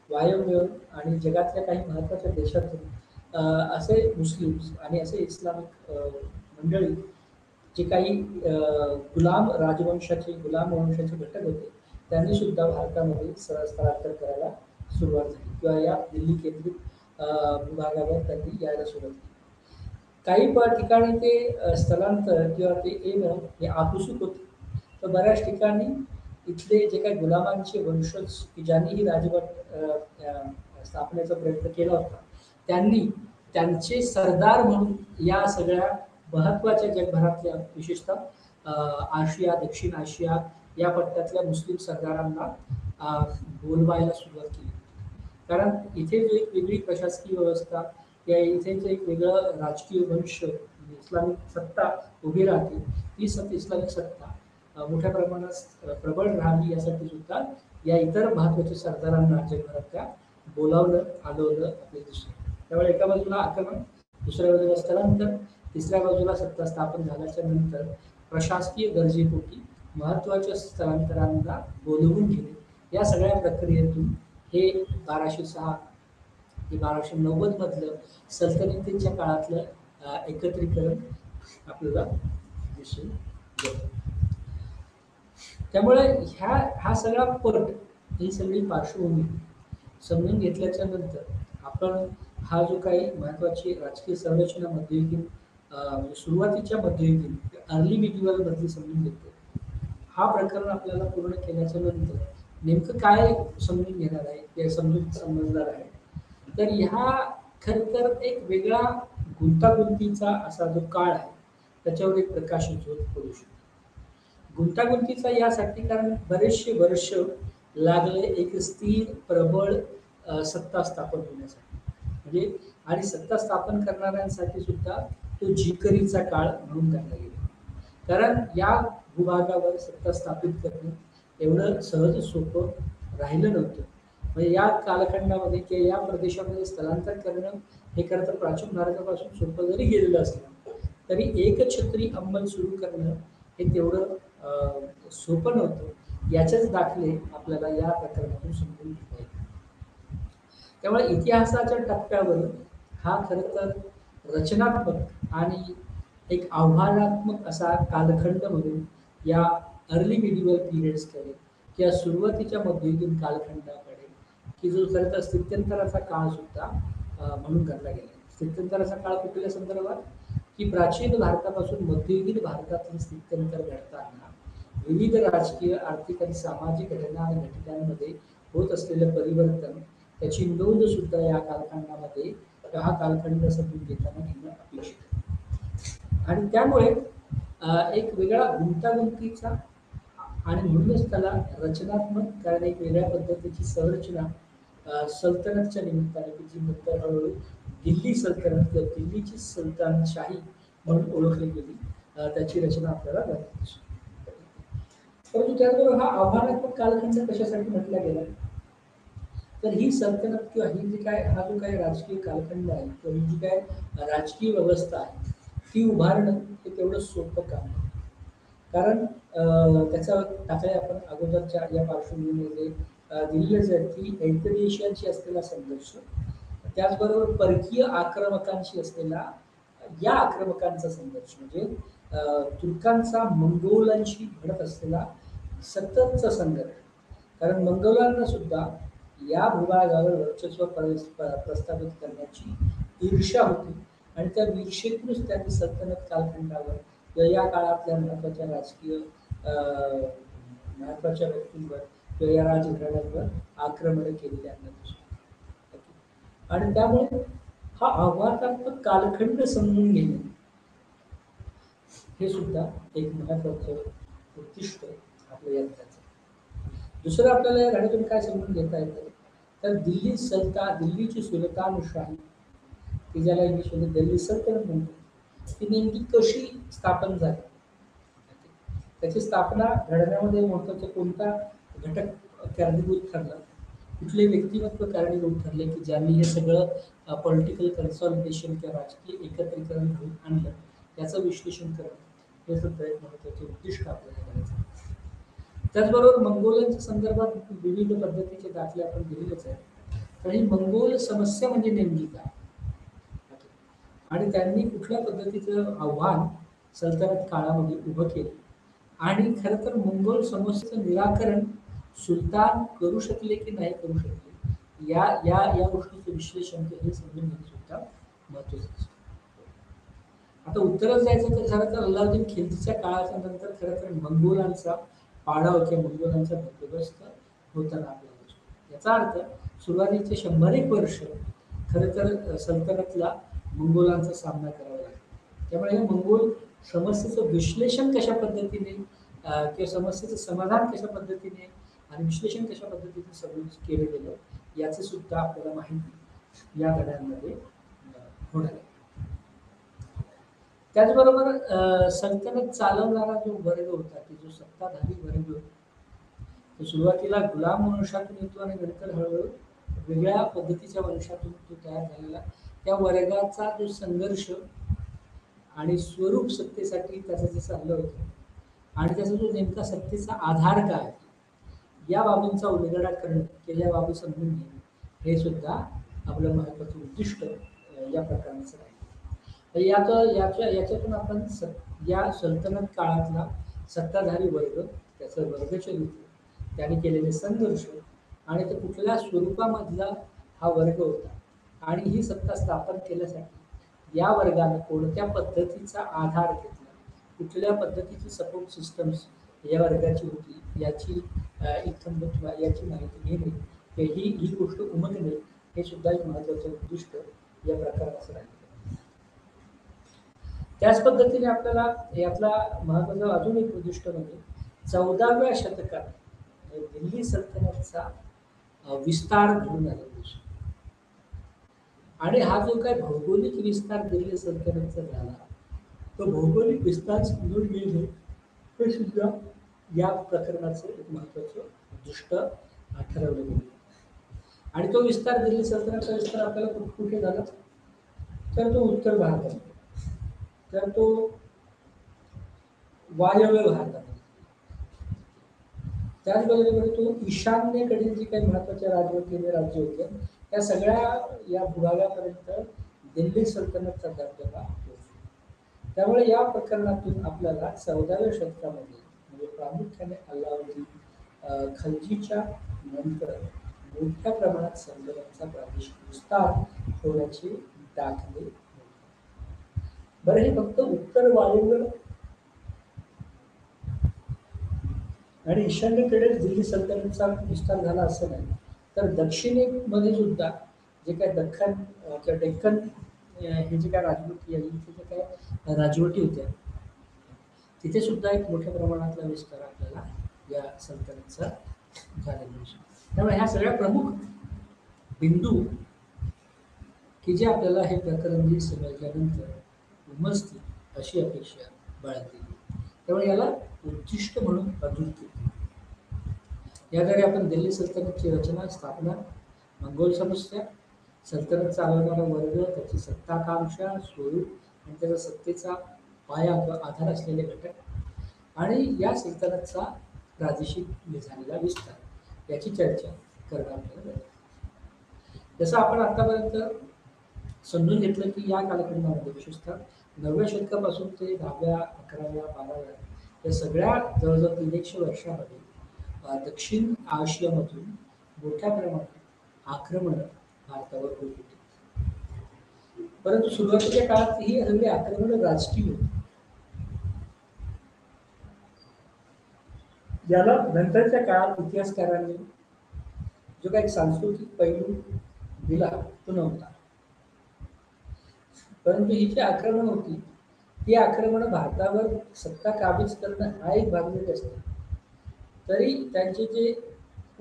Speaker 1: वायव्य आणि जगातल्या काही महत्त्वाच्या देशातून असे मुस्लिम्स आणि असे इस्लामिक मंडळी जे काही गुलाम वंशाचे घटक होते त्यांनी सुद्धा भारतामध्ये स्थलांतर करायला सुरुवात झाली किंवा या दिल्ली केंद्रित विभागावर त्यांनी यायला सुरुवात केली. काही ठिकाणी ते स्थलांतर किंवा ते येणं हे आकुसूक होते तर बऱ्याच ठिकाणी इथले जे काही गुलामांचे वंशज की ज्यांनी ही राजवट स्थापनेचा प्रयत्न केला होता त्यांनी त्यांचे सरदार म्हणून या सगळ्या महत्त्वाच्या जगभरातल्या विशेषतः आशिया दक्षिण आशिया या पट्ट्यातल्या मुस्लिम सरदारांना बोलवायला सुरुवात केली. कारण इथे जो एक वेगळी प्रशासकीय व्यवस्था या इथे जे एक वेगळं राजकीय वंश इस्लामिक सत्ता उभी राहते, ती इस्लामिक सत्ता मोठ्या प्रमाणात प्रबळ राहावी यासाठी सुद्धा या इतर महत्वाच्या सरदारांना जगभरात त्या बोलावलं आलवलं आपल्याला दिसतं. त्यामुळे एका बाजूला आक्रमण, दुसऱ्या बाजूला स्थलांतर, तिसऱ्या बाजूला सत्ता स्थापन झाल्याच्या नंतर प्रशासकीय गरजेपोटी महत्वाच्या स्थलांतरांना बोलवून घेणे, या सगळ्या प्रक्रियेतून हे 1206 ते 1290 मधलं सल्तनतीच्या काळातलं एकत्रीकरण आपल्याला दिसून येतं. त्यामुळे हा सगळा पट, ही सगळी पार्श्वभूमी समजून घेतल्याच्या नंतर आपण हा जो काही महत्वाची राजकीय संरचना मध्ययुगीन सुरुवातीच्या मध्ययुगीन अर्ली मिडिवल मधली समजून घेतो, हा प्रकरण आपल्याला पूर्ण केल्याच्या नंतर नेमकं काय समजून घेणार आहे ते समजणार आहे. तर ह्या खर तर एक वेगळा गुंतागुंतीचा असा जो काळ आहे त्याच्यावर एक प्रकाशझोत पडू शकतो. गुंतागुंतीचा यासाठी कारण बरेचसे वर्ष लागले एक स्थिर प्रबळ सत्ता स्थापन होण्यासाठी, म्हणजे आणि सत्ता स्थापन करणाऱ्यांसाठी सुद्धा तो जिकरीचा काळ म्हणून गणला गेला. कारण या भूभागावर सत्ता स्थापित करणं एवढं सहज सोपं राहिलं नव्हतं. म्हणजे या कालखंडामध्ये किंवा या प्रदेशामध्ये स्थलांतर करणं हे खरं तर प्राचीन भारतापासून सोपं जरी गेलेलं असलं तरी एकछत्री अंमल सुरू करणं हे तेवढं सोपं नव्हतं. याचेच दाखले आपल्याला या प्रकरणातून समजून घेता येईल. त्यामुळे इतिहासाच्या टप्प्यावर हा खरं तर रचनात्मक आणि एक आव्हानात्मक असा कालखंड म्हणून या अर्ली मिडिवल पिरियड्सकडे किंवा सुरुवातीच्या मध्ययुगीन कालखंडाकडे, की जो खरं तर स्थित्यंतराचा काळ सुद्धा म्हणून गणला गेला. स्थित्यंतराचा काळ कुठल्या संदर्भात, की प्राचीन भारतापासून मध्ययुगीन भारतातील स्थित्यंतर घडताना विविध राजकीय, आर्थिक आणि सामाजिक घटना आणि घटनांमध्ये होत असलेलं परिवर्तन, त्याची नोंद सुद्धा या कालखंडामध्ये हा कालखंड समजून घेताना घेणं अपेक्षित आहे. आणि त्यामुळे एक वेगळा गुंतागुंतीचा आणि म्हणूनच त्याला रचनात्मक, कारण एक वेगळ्या पद्धतीची संरचना सल्तनतच्या निमित्ताने, की जी नंतर हळूहळू दिल्ली सल्तनत किंवा दिल्लीची सल्तनशाही म्हणून ओळखली गेली, त्याची रचना आपल्याला दिसते. परंतु त्याचबरोबर हा आव्हानात्मक कालखंड कशासाठी म्हटला गेला, तर ही सल्तनत किंवा ही जी काय हा जो काही राजकीय कालखंड आहे किंवा ही जी काय राजकीय व्यवस्था आहे ती उभारणं हे तेवढं सोपं काम नाही. कारण त्याचा दाखले आपण अगोदरच्या या पार्श्वभूमीमध्ये दिलेलेच आहेत, की एम्पिरिशियनशी असलेला संघर्ष, त्याचबरोबर परकीय आक्रमकांशी असलेला या आक्रमकांचा संघर्ष, म्हणजे तुर्कांचा मंगोलांशी घडत असलेला सततचा संघर्ष. कारण मंगोलांना सुद्धा या भूभागावर वर्चस्व प्रस्थापित करण्याची ईर्ष्या होती आणि त्या ईर्षेतूनच त्यांनी सल्तनत कालखंडावर किंवा या काळातल्या महत्वाच्या राजकीय महत्वाच्या व्यक्तींवर किंवा या राजघराण्यांवर आक्रमणे केलेली आपल्याला. आणि त्यामुळे हा आव्हानात्मक कालखंड समजून घेणे हे सुद्धा एक महत्वाचं उद्दिष्ट आपल्या या घराचं. दुसरं आपल्याला या घरातून काय समजून घेता येतं, तर दिल्लीची सुलतानशाही, ती ज्याला इंग्लिशमध्ये दिल्ली सल्तनत म्हणतो, ती नेमकी कशी स्थापन झाली, त्याची स्थापना घडण्यामध्ये महत्वाचा कोणता घटक कारणीभूत ठरला, कुठले व्यक्तिमत्व कारणीभूत ठरले की ज्यांनी हे सगळं पॉलिटिकल कन्सॉलिडेशन किंवा राजकीय एकत्रीकरण घडून आणलं, याचं विश्लेषण करणं हे सुद्धा एक महत्वाचे उद्दिष्ट आपल्याला करायचं. त्याचबरोबर मंगोलांच्या संदर्भात विविध पद्धतीचे दाखले आपण दिलेलेच आहेत. तर ही मंगोल समस्या म्हणजे नेमकी काय आणि त्यांनी कुठल्या पद्धतीचं आव्हान सल्तनत काळामध्ये उभं केलं आणि खरं तर मंगोल समस्येचं निराकरण सुलतान करू शकले की नाही करू शकले, या या या गोष्टीचं विश्लेषण हे समजून घेणं सुद्धा महत्वाचं असतं. आता उत्तरच द्यायचं तर खरं तर अल्लाउद्दीन खिलजीच्या काळाच्या नंतर खरं तर मंगोलांचा पाडाव किंवा मंगोलांचा बंदोबस्त होताना आपल्याला दिसतो. याचा अर्थ सुरुवातीचे 100 वर्ष खरं तर सल्तनतला मंगोलांचा सामना करावा लागला. त्यामुळे या मंगोल समस्येचं विश्लेषण कशा पद्धतीने किंवा समस्येचं समाधान कशा पद्धतीने आणि विश्लेषण कशा पद्धतीने सगळं केलं गेलं याचं सुद्धा आपल्याला माहिती या घड्यांमध्ये होणार आहे. त्याचबरोबर सल्तनत चालवणारा जो वर्ग होता की जो सत्ताधारी वर्ग होता, तो सुरुवातीला गुलाम वंशातून येतो आणि नंतर हळूहळू वेगळ्या पद्धतीच्या वंशातून तो तयार झालेला त्या वर्गाचा जो संघर्ष आणि स्वरूप सत्तेसाठी त्याचं जे चाललं होतं आणि त्याचा जो नेमका सत्तेचा आधार काय या बाबींचा उलगडा करणं किंवा या बाबी समजून घेणं हे सुद्धा आपलं महत्त्वाचं उद्दिष्ट या प्रकरणाचं आहे. तर याच्यातून आपण या सल्तनत काळातला सत्ताधारी वर्ग, त्याचं वर्गचरित्र, त्याने केलेले संघर्ष आणि ते कुठल्या स्वरूपामधला हा वर्ग होता आणि ही सत्ता स्थापन केल्यासाठी या वर्गाने कोणत्या पद्धतीचा आधार घेतला, कुठल्या पद्धतीची सपोर्ट सिस्टम्स या वर्गाची होती याची इत्थंभूत याची माहिती घेणे ही गोष्ट उमगणे हे सुद्धा एक महत्त्वाचं उद्दिष्ट या प्रकाराचं राहिलं. त्याच पद्धतीने आपल्याला यातला महत्त्वाचं अजून एक उद्दिष्ट म्हणजे 14व्या शतकात दिल्ली सल्तनतचा विस्तार घडून आलेला दिसतो. आणि हा जो काही भौगोलिक विस्तार दिल्ली सल्तनतचा झाला तो भौगोलिक विस्तार समजून घेणे हे सुद्धा या प्रकरणाचं एक महत्त्वाचं उद्दिष्ट ठरवलं गेलं. आणि तो विस्तार दिल्ली सल्तनतचा विस्तार आपल्याला कुठे झाला तर तो उत्तर भारतात, तर तो वायव्य भारतात, त्याचबरोबर तो ईशान्येकडील जी काही महत्वाच्या राजवटीने राज्य होते त्या सगळ्या या भूभागापर्यंत दिल्ली सल्तनतचा दबदबा होता. त्यामुळे या प्रकरणातून आपल्याला 14व्या शतकामध्ये म्हणजे प्रामुख्याने अल्लाउद्दीन खलजीच्या नंतर मोठ्या प्रमाणात सल्तनतचा प्रादेशिक विस्तार होण्याचे दाखले. बरं, हे फक्त उत्तर वायव्य आणि ईशान्येकडे दिल्ली सल्तनतचा विस्तार झाला असं नाही, तर दक्षिणेमध्ये सुद्धा जे काय दख्खन किंवा डेक्कन हे जे काय राजवटी आहे जे काय राजवटी होत्या तिथे सुद्धा एक मोठ्या प्रमाणातला विस्तार आपल्याला या सल्तनतचा झालेला दिसतो. त्यामुळे ह्या सगळ्या प्रमुख बिंदू की जे आपल्याला हे प्रकरण समजल्यानंतर उमजतील अशी अपेक्षा बाळगली. त्यामुळे याला उद्दिष्ट म्हणून अधोरेखित याद्वारे आपण दिल्ली सल्तनतची रचना, स्थापना, मंगोल समस्या, सल्तनत चालवणारा वर्ग, त्याची सत्ताकांक्षा, स्वरूप आणि त्याचा सत्तेचा पाया किंवा आधार असलेले घटक आणि या सल्तनतचा प्रादेशिक झालेला विस्तार याची चर्चा करणं आपल्याला गरजेचं. जसं आपण आतापर्यंत समजून घेतलं की या कालखंडामध्ये विशेषतः 9व्या शतकापासून ते 10व्या, 11व्या, 12व्या या सगळ्या जवळजवळ 300 वर्षामध्ये दक्षिण आशियामधून मोठ्या प्रमाणात आक्रमण भारतावर होत होती. परंतु सुरुवातीच्या काळात ही सगळी आक्रमण राजकीय होती. याला नंतरच्या काळात इतिहासकारांनी जो काही सांस्कृतिक पैलू दिला तो नव्हता. परंतु ही जी आक्रमण होती ती आक्रमण भारतावर सत्ता काबीज करणं हा एक भाग जरी असतो तरी त्यांचे जे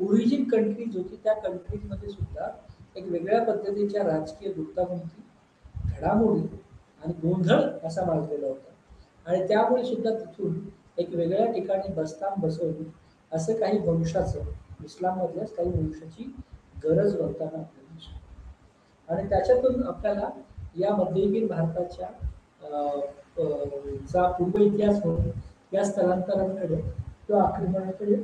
Speaker 1: ओरिजिन कंट्रीज होती त्या कंट्रीजमध्ये सुद्धा एक वेगळ्या पद्धतीच्या राजकीय गुंतागुंती, घडामोडी आणि गोंधळ असा माजलेला होता. आणि त्यामुळे सुद्धा तिथून एक वेगळ्या ठिकाणी बस्तान बसवून असं काही वंशाचं इस्लाममधल्याच काही वंशाची गरज बनताना आपल्याला दिसतो. आणि त्याच्यातून आपल्याला या मध्ययुगीन भारताच्या चा पूर्व इतिहास म्हणून या स्थलांतरांकडे किंवा आक्रमणाकडे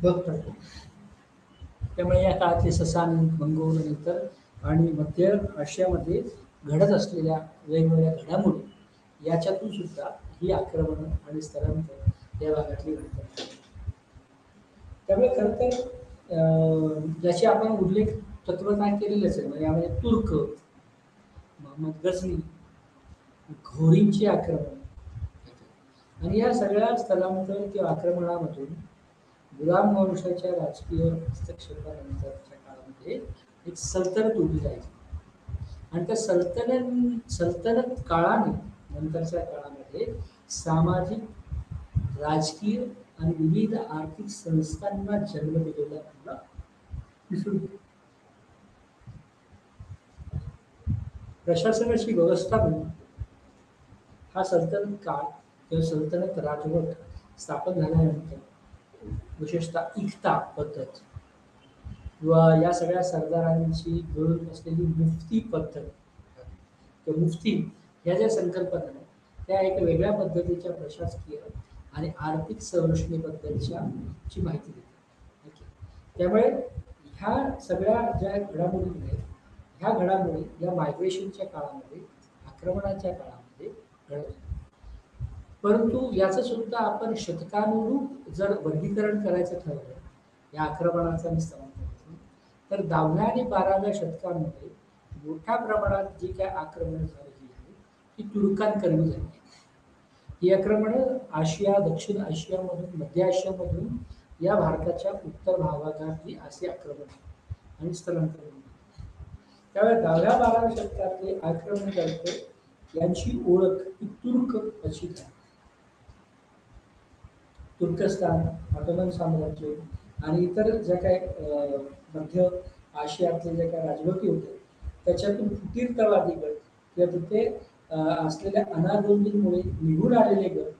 Speaker 1: बघता येतो. त्यामुळे या काळातले ससानी, मंगोल नंतर आणि मध्य आशियामध्ये घडत असलेल्या वेगवेगळ्या घडामोडी याच्यातून सुद्धा ही आक्रमणं आणि स्थलांतर या भागातली घडतात. त्यामुळे खरं तर ज्याची आपण उल्लेख तत्वज्ञान केलेलंच आहे. म्हणजे यामध्ये तुर्क, मोहम्मद गझनी, घोरींची आक्रमण आणि या सगळ्या स्थलांतर किंवा आक्रमणामधून गुलाम वंशाच्या राजकीय हस्तक्षेपानंतरच्या काळामध्ये एक सल्तनत उभी राहिली. आणि त्या सल्तनत काळाने नंतरच्या काळामध्ये सामाजिक, राजकीय आणि विविध आर्थिक संस्थांना जन्म दिलेला आपल्याला दिसून येतो. प्रशासनाची व्यवस्था म्हणून हा सल्तनत काळ किंवा सल्तनत राजवट स्थापन झाल्यानंतर विशेषतः इक्ता पद्धत किंवा या सगळ्या सरदारांची मिळून असलेली मुफ्ती पद्धत किंवा मुफ्ती ह्या ज्या संकल्पना आहेत त्या एक वेगळ्या पद्धतीच्या प्रशासकीय आणि आर्थिक संरचनेबद्दलच्या ची माहिती देते. ओके. त्यामुळे ह्या सगळ्या ज्या घडामोडी आहेत ह्या घडामोडी या मायग्रेशनच्या काळामध्ये आक्रमणाच्या काळामध्ये घडत होत्या. परंतु याचं सुद्धा आपण शतकानुरूप जर वर्गीकरण करायचं ठरवलं या आक्रमणाचं आणि स्थलांतराचं तर 10व्या आणि 12व्या शतकामध्ये मोठ्या प्रमाणात जी काय आक्रमणं झालेली आहेत ती तुर्कांकरवी झाली आहेत. ही आक्रमणं आशिया, दक्षिण आशियामधून, मध्य आशियामधून या भारताच्या उत्तर भागातली अशी आक्रमण आणि स्थलांतर झाली. त्यावेळेस 10व्या-12व्या शतकातले आक्रमणकर्ते यांची ओळख ही तुर्क अशी झाली. तुर्कस्तान, ऑटोमन साम्राज्य आणि इतर ज्या काही मध्य आशियातले जे काही राजवटी होते त्याच्यातून फुटीरतावादी गट किंवा तिथे असलेल्या अनागोंदीमुळे निघून आलेले गट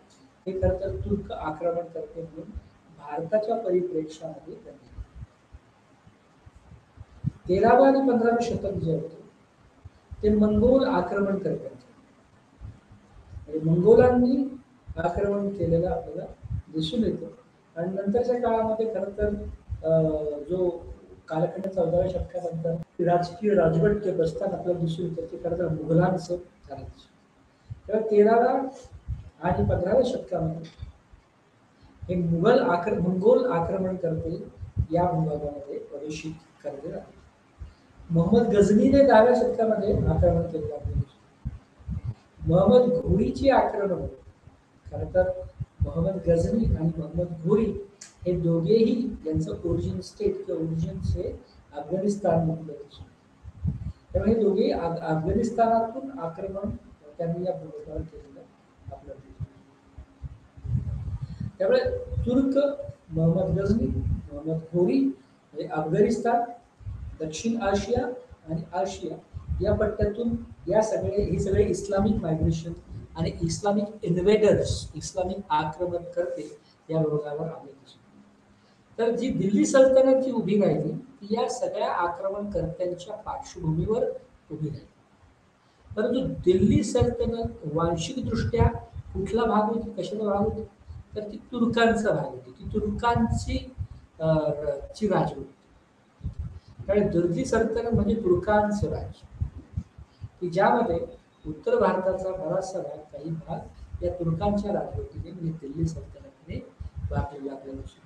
Speaker 1: हे खरं तर तुर्क आक्रमणकर्ते म्हणून भारताच्या परिप्रेक्ष्यामध्ये बनले. 13वे आणि 15वे शतक जे होते ते मंगोल आक्रमणकर्त्यांचे म्हणजे मंगोलांनी आक्रमण केलेलं आपल्याला दिसून येतं. आणि नंतरच्या काळामध्ये खरं तर जो कालखंड 14व्या शतकानंतर राजकीय राजवट जे बसताना आपल्याला दिसून येतं ते खरं तर मुघलांचं झालं. तेव्हा 13व्या आणि 15व्या शतकामध्ये हे मंगोल आक्रमणकर्ते या भूभागामध्ये प्रवेशित करले जाते. मोहम्मद गझनीने 10व्या शतकामध्ये आक्रमण केलेलं आपल्याला दिसून. मोहम्मद घोरीची आक्रमण खरं तर मोहम्मद गझनी आणि मोहम्मद घोरी हे दोघेही यांचं ओरिजिन स्टेट किंवा ओरिजिन्स हे अफगाणिस्तान मधलं दिसून. त्यामुळे हे दोघेही अफगाणिस्तानातून आक्रमण त्यांनी या भूभागावर केलेलं आपल्याला दिसून. त्यामुळे तुर्क, मोहम्मद गझनी, मोहम्मद घोरी म्हणजे अफगाणिस्तान, दक्षिण आशिया आणि आशिया या पट्ट्यातून हे सगळे इस्लामिक मायग्रेशन आणि इस्लामिक इन्व्हेडर्स, इस्लामिक आक्रमणकर्ते या विभागावर आले दिसून. तर जी दिल्ली सल्तनत जी उभी राहिली ती या सगळ्या आक्रमणकर्त्यांच्या पार्श्वभूमीवर उभी राहिली. परंतु दिल्ली सल्तनत वांशिकदृष्ट्या कुठला भाग होती, कशाचा भाग होती, तर ती तुर्कांचा भाग होती. ती तुर्कांची ची राजवट होती. त्यामुळे दिल्ली सल्तनत म्हणजे तुर्कांचं राज्य की ज्यामध्ये उत्तर भारताचा बराचसा भाग, काही भाग या तुर्कांच्या राजवटीने म्हणजे दिल्ली सल्तनतीने व्यापलेला आपल्याला दिसून.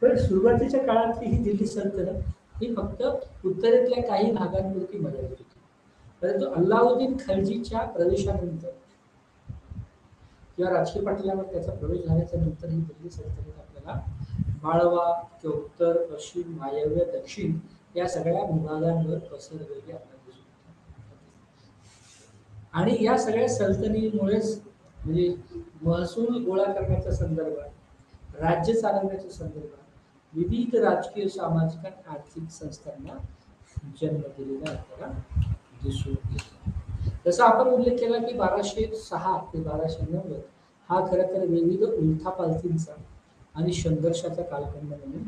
Speaker 1: पण सुरुवातीच्या काळातली ही दिल्ली सल्तनत ही फक्त उत्तरेतल्या काही भागांपुरती मर्यादित होती. परंतु अल्लाउद्दीन खलजीच्या प्रवेशानंतर किंवा राजकीय पटलावर त्याचा प्रवेश झाल्याच्या नंतर ही दिल्ली सल्तनत आपल्याला माळवा किंवा उत्तर, पश्चिम, वायव्य, दक्षिण या सगळ्या विभागांवर पसरलेली आपल्याला दिसून येते. आणि या सगळ्या सल्तनतीमुळेच म्हणजे महसूल गोळा करण्याच्या संदर्भात, राज्य चालवण्याच्या संदर्भात विविध राजकीय, सामाजिक आणि आर्थिक संस्थांना जन्म दिलेला आपल्याला दिसून येतो. जसं आपण उल्लेख केला की 1206 ते 1290 हा खरं तर विविध उलथापालथींचा आणि संघर्षाचा कालखंड म्हणून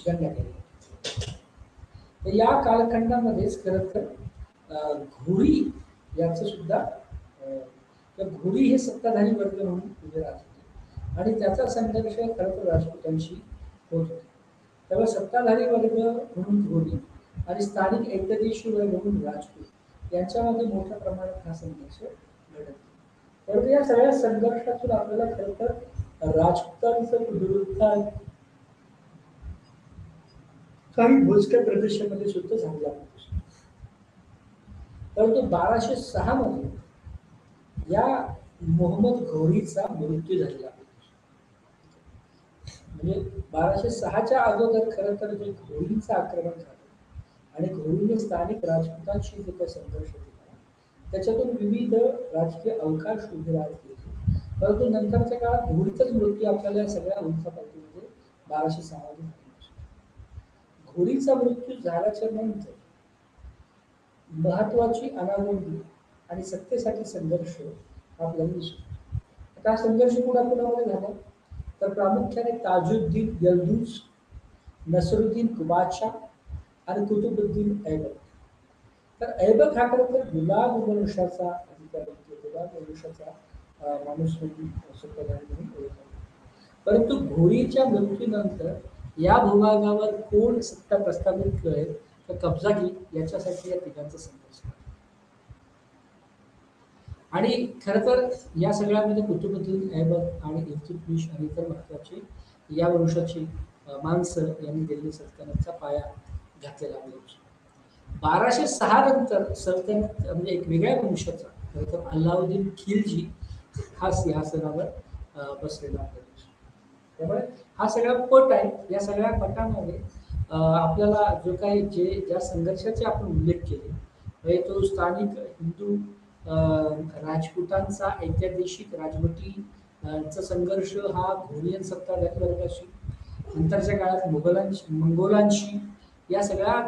Speaker 1: गणला गेला. तर या कालखंडामध्येच खरं तर घोरी याचं सुद्धा घोरी हे सत्ताधारी वर्ग म्हणून उभे राहत होते आणि त्याचा संघर्ष खरं तर राजपुतांशी होत होता. तेव्हा सत्ताधारी वर्ग म्हणून घोरी आणि स्थानिक एकदेशी वर्ग म्हणून राजपूत यांच्यामध्ये मोठ्या प्रमाणात हा संघर्ष घडत. परंतु या सगळ्या संघर्षातून आपल्याला खरं तर राजपुतांचं पुनरुत्थान काही भोजक्या प्रदेशामध्ये सुद्धा झालेला होता. परंतु 1206 मध्ये या मोहम्मद घोरीचा मृत्यू झालेला. म्हणजे 1206च्या अगोदर खरं तर जे घोरींचं आक्रमण झालं आणि घोरीने स्थानिक राजपुतांशी जो काही संघर्ष केला त्याच्यातून विविध राजकीय अवकाश उभे राहत गेले. परंतु नंतरच्या काळात घोरीचाच मृत्यू आपल्याला या सगळ्या उलथापालथीमध्ये 1206 मध्ये झाला. घोरीचा मृत्यू झाल्याच्या नंतर महत्वाची अनागोंदी आणि सत्तेसाठी संघर्ष आपल्याला दिसतो. आता हा संघर्ष कुणाकुणामध्ये झाला, तर प्रामुख्याने ताजुद्दीन यल्दूज, नसरुद्दीन कुबाचा आणि कुतुबुद्दीन ऐबक. तर ऐबक हा खरं तर गुलाब वंशाचा अधिकारी, गुलाब वंशाचा माणूस म्हणून म्हणून ओळखला. परंतु घोरीच्या मृत्यूनंतर या भूभागावर कोण सत्ता प्रस्थापित करेल तर कब्जा घेईल याच्यासाठी या तिघांचा संघर्ष. आणि खरं तर या सगळ्यामध्ये कुतुबुद्दीन ऐबक आणि इल्तुतमिश आणि इतर महत्वाचे या वंशाची माणसं यांनी दिल्ली सल्तनतचा पाया घातलेला आहे. 1206 नंतर सल्तनत म्हणजे एक वेगळ्या वंशाचा खरं तर अल्लाउद्दीन खिलजी हा सिंहासनावर बसलेला आहे. त्यामुळे हा सगळा पट आहे. या सगळ्या पटामध्ये आपल्याला जो काही ज्या संघर्षाचे आपण उल्लेख केले म्हणजे तो स्थानिक हिंदू राजपुतांचा ऐतिहासिक राजवटी चा संघर्ष हा घोरियन सत्ताधारी वर्गाशी, नंतरच्या काळात मंगोलांशी या सगळ्या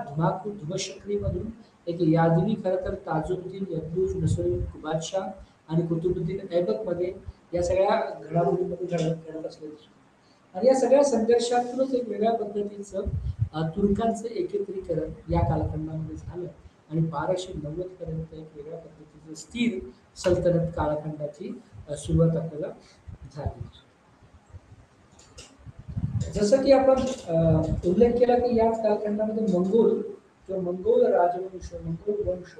Speaker 1: धुमश्चक्रीमधून एक यादवी खरं तर ताजुद्दीन यल्दूज, नसरुद्दीन कुबादशाह आणि कुतुबुद्दीन ऐबक मध्ये या सगळ्या घडामोडींमध्ये घडत असलेलं दिसतो. आणि या सगळ्या संघर्षातूनच एक वेगळ्या पद्धतीचं तुर्कांचं एकत्रीकरण या कालखंडामध्ये झालं आणि 1290 पर्यंत एक वेगळ्या पद्धतीचं स्थिर सल्तनत कालखंडाची सुरुवात आपल्याला झाली. जसं की आपण उल्लेख केला की या कालखंडामध्ये मंगोल किंवा मंगोल राजवंश, मंगोल वंश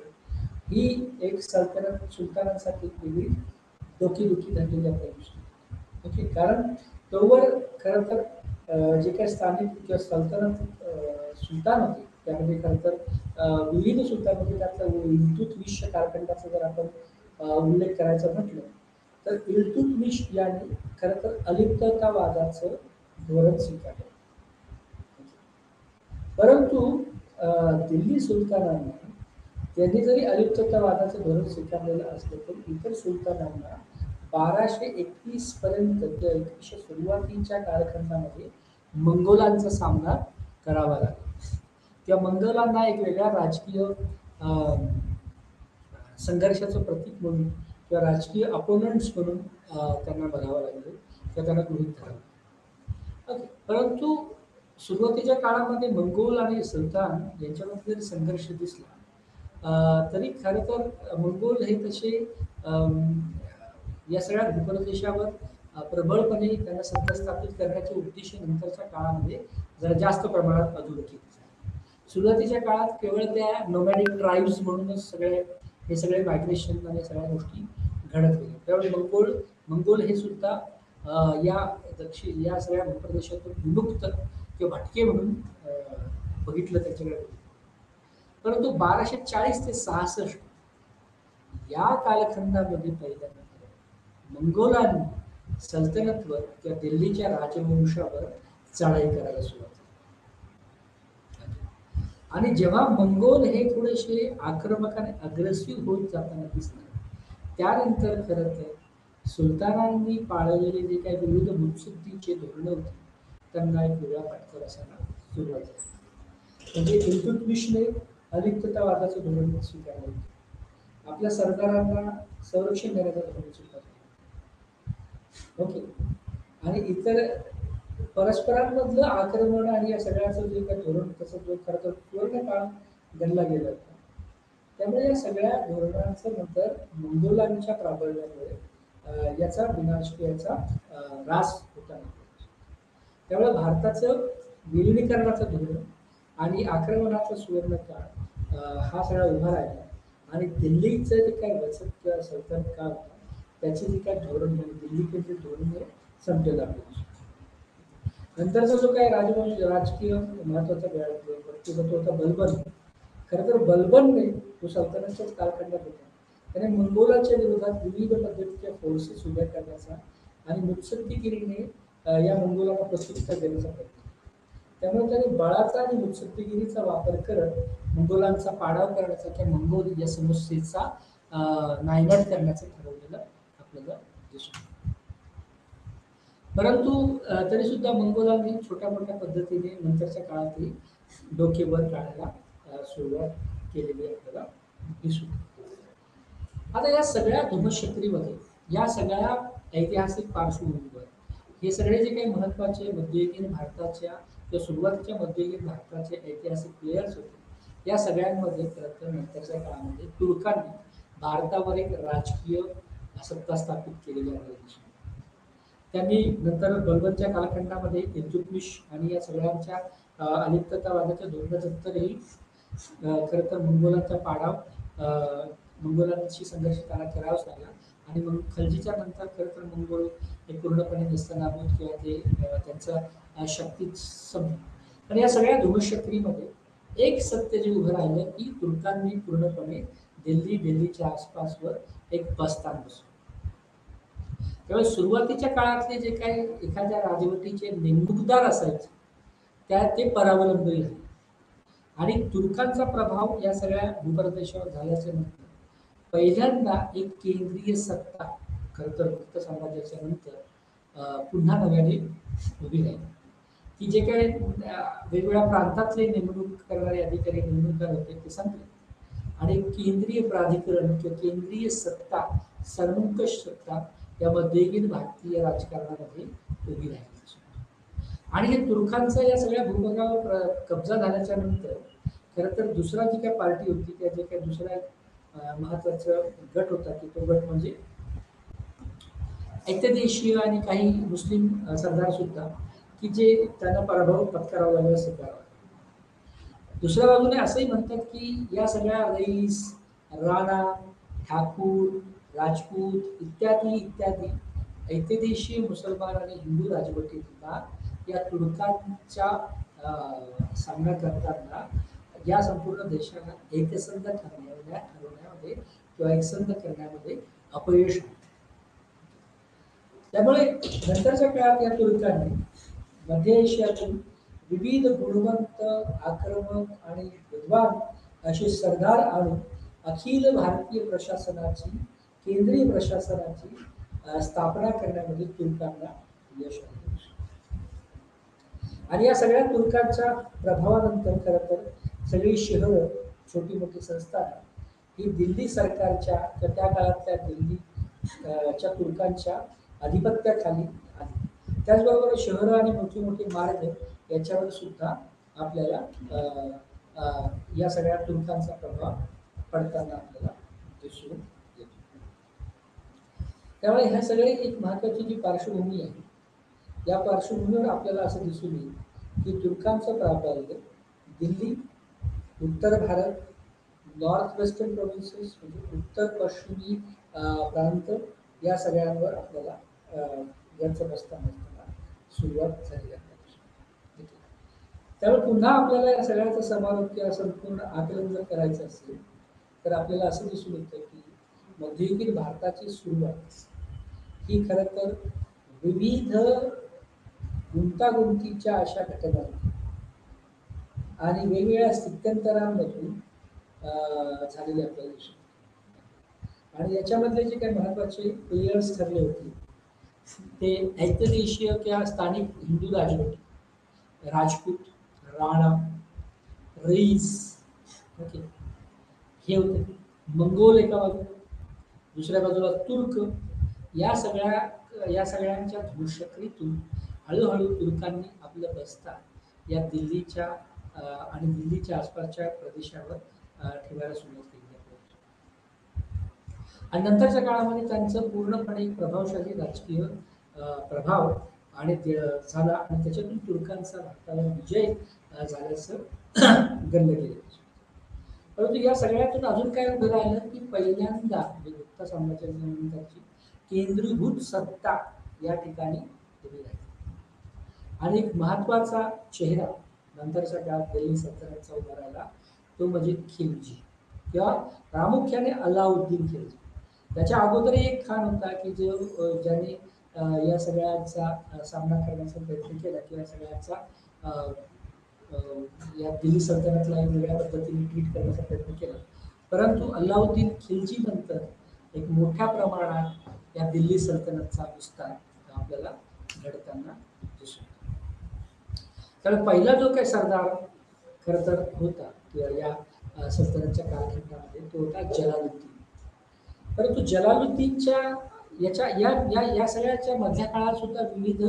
Speaker 1: ही एक सल्तनत सुलतानांसाठी वेगळी डोकीदुखी धरलेली आपल्याला दिसते. ओके, कारण तोवर खरं तर जे काही स्थानिक किंवा सल्तनत सुलतान होते त्यामध्ये खरं तर विविध सुलतान होते. त्यातलं इल्तुतमिश कालखंडाचा जर आपण उल्लेख करायचा म्हटलं तर इल्तुतमिश याने खरं तर अलिप्ततावादाचं धोरण स्वीकारलं. परंतु दिल्ली सुलतानांनी त्यांनी जरी अलिप्ततावादाचं धोरण स्वीकारलेलं असलं तरी इतर सुलतानांना 1221 पर्यंत किंवा 2100 सुरुवातीच्या कालखंडामध्ये मंगोलांचा सामना करावा लागला. किंवा मंगोलांना एक वेगळ्या राजकीय संघर्षाचं प्रतीक म्हणून किंवा राजकीय अपोनंट्स म्हणून त्यांना बघावं लागलं किंवा त्यांना गृहीत धरावं. ओके, परंतु सुरुवातीच्या काळामध्ये मंगोल आणि सुलतान यांच्यामध्ये जरी संघर्ष दिसला तरी खरं तर मंगोल हे तसे या सगळ्या भूप्रदेशावर प्रबळपणे त्यांना सत्ता स्थापित करण्याचे उद्देश नंतरच्या काळामध्ये जरा जास्त प्रमाणात अधोरेखित झाले. सुरुवातीच्या काळात केवळ त्या नोमॅडिक ट्राईब्स म्हणूनच हे सगळे मायग्रेशन आणि सगळ्या गोष्टी घडत गेल्या. त्यावेळी मंगोल हे सुद्धा या सगळ्या भूप्रदेशातून विमुक्त किंवा भटके म्हणून बघितलं त्याच्याकडे. परंतु 1240 ते 66 या कालखंडामध्ये पहिल्यांदा मंगोलांनी सल्तनतवर किंवा दिल्लीच्या राजवंशावर चढाई करायला सुरुवात झाली. आणि जेव्हा मंगोल हे थोडेसे आक्रमक आणि अग्रेसिव्ह होत जाताना दिसले त्यानंतर खरं तर सुलतानांनी पाळलेले जे काही विविध मुत्सद्दीचे धोरणं होते त्यांना एक वेगळा फटका बसायला सुरुवात झाली. म्हणजे इल्तुतमिशने अलिप्ततावादाचं धोरण स्वीकारलं होतं. आपल्या सरदारांना संरक्षण देण्याचं धोरण स्वीकारलं. ओके, आणि इतर परस्परांमधलं आक्रमण आणि या सगळ्याचं जे काही धोरण तसं जो खरं तर पूर्ण काळ गणला गेला होता. त्यामुळे या सगळ्या धोरणांचं नंतर मंगोलांच्या प्राबल्यामुळे याचा विनाश याचा ऱ्हास होता. त्यामुळे भारताचं विलिनीकरणाचं धोरण आणि आक्रमणाचा सुवर्णकाळ हा सगळा उभा राहिला आणि दिल्लीचं जे काही वचक किंवा सल्तनत काळ होता त्याचे जे काही धोरण दिल्ली केंद्रित धोरण हे संपलेलं आपल्याला. नंतरचा जो काही राजकीय महत्वाचा व्यक्ती तो होता बलबन. खरं तर बलबनने तो सल्तनतच्याच कालखंडात होता. त्याने मंगोलाच्या विरोधात विविध पद्धतीच्या फोर्सेस उभ्या करण्याचा आणि मुत्सद्दीगिरीने या मंगोलांना प्रत्युत्तर देण्याचा प्रयत्न. त्यामुळे त्याने बळाचा आणि मुत्सद्दीगिरीचा वापर करत मंगोलांचा पाडाव करण्याचा किंवा मंगोल या समस्येचा नायनाट करण्याचं ठरवलेलं आपल्याला दिसतो. परंतु तरी सुद्धा मंगोलांनी छोट्या मोठ्या पद्धतीने नंतरच्या काळातही डोके वर काढायला सुरुवात केलेली आपल्याला दिसून येते. आता या सगळ्या धुमश्चक्रीमध्ये, या सगळ्या ऐतिहासिक पार्श्वभूमीवर हे सगळे जे काही महत्त्वाचे मध्ययुगीन भारताच्या किंवा सुरुवातीच्या मध्ययुगीन भारताचे ऐतिहासिक प्लेयर्स होते, या सगळ्यांमध्ये खरं तर नंतरच्या काळामध्ये तुर्कांनी भारतावर एक राजकीय सत्ता स्थापित केलेली आपल्याला दिसून येते. त्यांनी नंतर बलबनच्या कालखंडामध्ये इल्तुतमिश आणि या सगळ्यांच्या अलिप्ततावादाच्या धोरणानंतरही खरं तर मंगोलांचा पाडाव मंगोलांशी संघर्ष त्यांना करावाच लागला आणि मग खलजीच्या नंतर खरं तर मंगोल हे पूर्णपणे नेस्तनाबूत किंवा ते त्यांचं शक्तीच संपली. पण या सगळ्या धुमश्चक्रीमध्ये एक सत्य जे उभं राहिलं की तुर्कांनी पूर्णपणे दिल्लीच्या आसपासवर एक बस्तान बसवलं. त्यामुळे सुरुवातीच्या काळातले जे काही एखाद्या राजवटीचे नेमणूकदार असायचे त्या ते परावलंबी झाले आणि तुर्कांचा प्रभाव या सगळ्या भूप्रदेशावर झाल्याच्या नंतर पहिल्यांदा एक केंद्रीय सत्ता खरं तर गुप्त साम्राज्याच्या नंतर पुन्हा नव्याने उभी राहिली. की जे काही वेगवेगळ्या प्रांतातले नेमणूक करणारे अधिकारी नेमणूकदार होते ते संपले आणि केंद्रीय प्राधिकरण किंवा केंद्रीय सत्ता सर्वंकष सत्ता या मध्ययुगीन भारतीय राजकारणामध्ये उभी राहिली. आणि हे तुर्कांचा या सगळ्या भूभागावर कब्जा झाल्याच्या नंतर खरं तर दुसरा जी काही पार्टी होती त्या जे काही दुसरा महत्वाचा गट होता की तो गट म्हणजे ऐक्यदेशीय आणि काही मुस्लिम सरदार सुद्धा की जे त्यांना पराभव पत्करावा लागला स्वीकारावा. दुसऱ्या बाजूने असंही म्हणतात की या सगळ्या रईस, राणा, ठाकूर, राजपूत इत्यादी इत्यादी ऐक्यदेशीय मुसलमान आणि हिंदू राजवटींना या तुर्कांच्या सामना करताना या संपूर्ण देशाला एकसंध ठरवण्यामध्ये किंवा एकसंध करण्यामध्ये अपयश आले. त्यामुळे नंतरच्या काळात या तुर्कांनी मध्य एशियातून विविध गुणवंत, आक्रमक आणि विद्वान असे सरदार आणून अखिल भारतीय प्रशासनाची, केंद्रीय प्रशासनाची स्थापना करण्यामध्ये तुर्कांना यश आले. आणि या सगळ्या तुर्कांच्या प्रभावानंतर खरं तर सगळी शहरं, छोटी मोठी संस्थानं ही दिल्ली सरकारच्या त्या काळातल्या दिल्लीच्या तुर्कांच्या आधिपत्याखाली आली. त्याचबरोबर शहरं आणि मोठे मोठे मार्ग याच्यावर सुद्धा आपल्याला या सगळ्या तुर्कांचा प्रभाव पडताना आपल्याला दिसून येतो. त्यामुळे ह्या सगळे एक महत्त्वाची जी पार्श्वभूमी आहे, या पार्श्वभूमीवर आपल्याला असं दिसून येईल की तुर्कांचं प्राबल्य दिल्ली, उत्तर भारत, नॉर्थ वेस्टर्न प्रोव्हिन्सेस म्हणजे उत्तर पश्चिमी प्रांत या सगळ्यांवर आपल्याला यांचं बस्तान असताना सुरुवात झाली आहे. त्यामुळे पुन्हा आपल्याला या सगळ्याचा समारोप किंवा संपूर्ण आकलन जर करायचं असेल तर आपल्याला असं दिसून येतं की मध्ययुगीन भारताची सुरुवात ही खरं तर विविध गुंतागुंतीच्या अशा घटना आणि वेगवेगळ्या स्थित्यंतरांमधून झालेली आपल्याला दिसून येते. आणि याच्यामधले जे काही महत्त्वाचे प्लेयर्स ठरले होते ते ऐक्यदेशीय किंवा स्थानिक हिंदू राजवट, राजपूत, राणा, रईस, ओके, हे होते. मंगोल एका बाजूला, दुसऱ्या बाजूला तुर्क. या सगळ्यांच्या धुमश्चक्रीतून हळूहळू तुर्कांनी आपलं बस्तान या दिल्लीच्या आणि दिल्लीच्या आसपासच्या प्रदेशावर ठेवायला सुरुवात केली. आणि नंतरच्या काळामध्ये त्यांचं पूर्णपणे एक प्रभावशाली राजकीय प्रभाव आणि झाला आणि त्याच्यातून तुर्कांचा भारतावर विजय झाल्याचं गणलं गेलं. परंतु या सगळ्यातून अजून काय उभं राहिलं की पहिल्यांदा गुप्त साम्राज्यानंतरची केंद्रीभूत सत्ता या ठिकाणी उभी राहिली. आणि एक महत्वाचा चेहरा नंतरच्या काळात दिल्ली सल्तनतचा उभा राहिला तो म्हणजे खिलजी किंवा प्रामुख्याने अलाउद्दीन खिलजी. त्याच्या अगोदर एक खान होता की जो ज्याने या सगळ्यांचा सामना करण्याचा प्रयत्न केला किंवा सगळ्यांचा या दिल्ली सल्तनतला एक वेगळ्या पद्धतीने ट्रीट करण्याचा प्रयत्न केला. परंतु अल्लाउद्दीन खिलजी नंतर एक मोठ्या प्रमाणात या दिल्ली सल्तनतचा विस्तार आपल्याला घडताना दिसतो. तर पहिला जो काही सरदार खरं तर होता किंवा या सल्तनतच्या कालखंडामध्ये तो होता जलालुद्दीन. परंतु जलालुद्दीनच्या याच्या या या या सगळ्याच्या मधल्या काळात सुद्धा विविध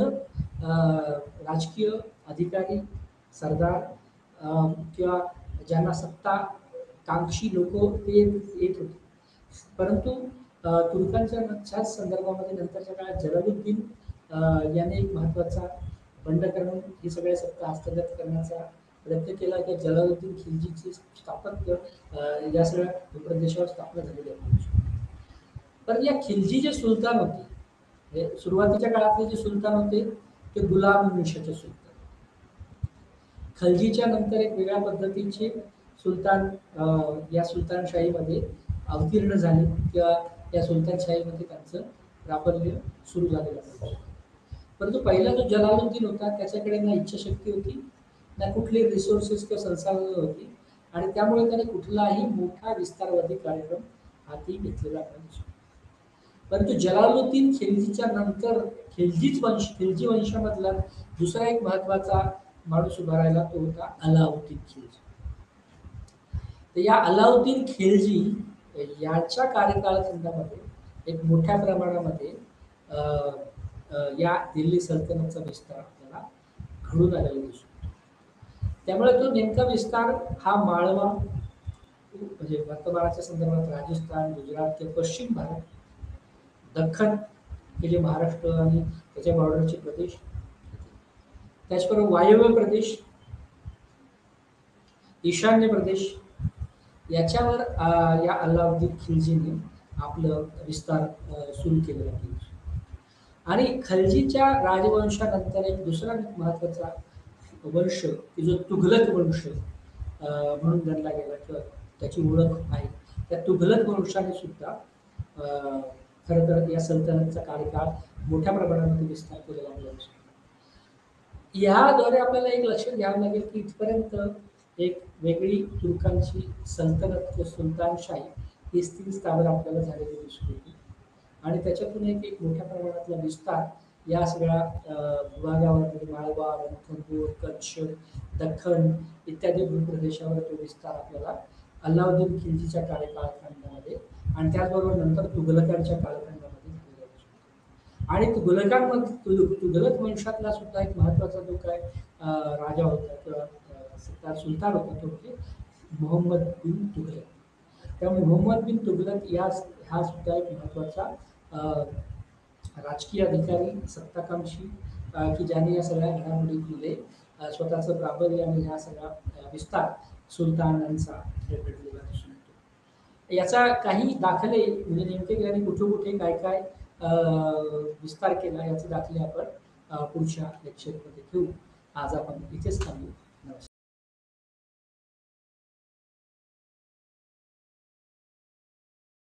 Speaker 1: राजकीय अधिकारी, सरदार किंवा ज्यांना सत्ता कांक्षी लोक ते येत होते. परंतु तुर्कांच्याच संदर्भामध्ये नंतरच्या काळात जलालुद्दीन याने एक महत्त्वाचा बंड करून ही सगळ्या सत्ता हस्तगत करण्याचा प्रयत्न केला की जलालुद्दीन खिल्जीची स्थापत्य या सगळ्या भूप्रदेशावर स्थापना झालेली आहे. पण या खिल्जी जे सुलतान होते, सुरुवातीच्या काळातले जे सुलतान होते ते गुलाम वंशाचे सुलतान. खलजीच्या नंतर एक वेगळ्या पद्धतीचे सुलतान या सुलतानशाहीमध्ये अवतीर्ण झाले किंवा या सुलतानशाहीमध्ये त्यांचं प्राबल्य सुरू झालेलं आहे. परंतु पहिला जो जलालुद्दीन होता त्याच्याकडे ना इच्छाशक्ती होती, ना कुठली रिसोर्सेस किंवा संसाधनं होती, आणि त्यामुळे त्याने कुठलाही मोठा विस्तारवादी कार्यक्रम हाती घेतलेला नाही. परंतु जलालुद्दीन खिल्जीच्या नंतर खिल्जी वंशामधला दुसरा एक महत्वाचा माणूस उभा राहिला, तो होता अलाउद्दीन खिल्जी. तर या अलाउद्दीन खिल्जी याच्या कार्यकालखंडामध्ये एक मोठ्या प्रमाणामध्ये या दिल्ली सल्तनतचा विस्तार आपल्याला घडून आलेला दिसतो. त्यामुळे तो नेमका विस्तार हा माळवा म्हणजे वर्तमानाच्या संदर्भात राजस्थान, गुजरात किंवा पश्चिम भारत, दख्खन हे जे महाराष्ट्र आणि त्याच्या बॉर्डरचे प्रदेश, त्याचबरोबर वायव्य प्रदेश, ईशान्य प्रदेश याच्यावर या अल्लाउद्दीन खिल्जीने आपलं विस्तार सुरू केलेला आहे. आणि खलजीच्या राजवंशानंतर एक दुसरा महत्वाचा वंश की जो तुघलक वंश म्हणून गणला गेला किंवा त्याची ओळख आहे, त्या तुघलक वंशाने सुद्धा खरं तर या सल्तनतचा कार्यकाळ मोठ्या प्रमाणामध्ये विस्तार केलेला आहे. याद्वारे आपल्याला एक लक्षात घ्यावं लागेल की इथपर्यंत एक वेगळी तुर्कांची सल्तनत किंवा सुलतानशाही ही स्थिर स्थावर आपल्याला झालेली दिसून येते. आणि त्याच्यातून एक मोठ्या प्रमाणातला विस्तार या सगळ्या विभागावर म्हणजे माळवा, रणथंबोर, कच्छ, दख्खन इत्यादी भूप्रदेशावर तो विस्तार आपल्याला अल्लाउद्दीन खिल्जीच्या कार्यकालखंडामध्ये आणि त्याचबरोबर नंतर तुघलकांच्या कालखंडामध्ये झालेला दिसून. आणि तुघलक वंशातला सुद्धा एक महत्वाचा जो काय राजा होता किंवा सुलतान होता तो म्हणजे मोहम्मद बिन तुघलक. त्यामुळे मोहम्मद बिन तुघलक हा सुद्धा एक महत्वाचा राजकीय अधिकारी, सत्ताकांक्षी की ज्याने या सगळ्या घडामोडींमध्ये स्वतःचं प्राबल्य आणि हा सगळा विस्तार सुलतानांचा घडलेला दिसून येतो. याचा काही दाखले म्हणजे नेमके त्याने कुठे कुठे काय काय विस्तार केला याचे दाखले आपण पुढच्या लेक्चरमध्ये घेऊ. आज आपण इथेच थांबू. नमस्कार.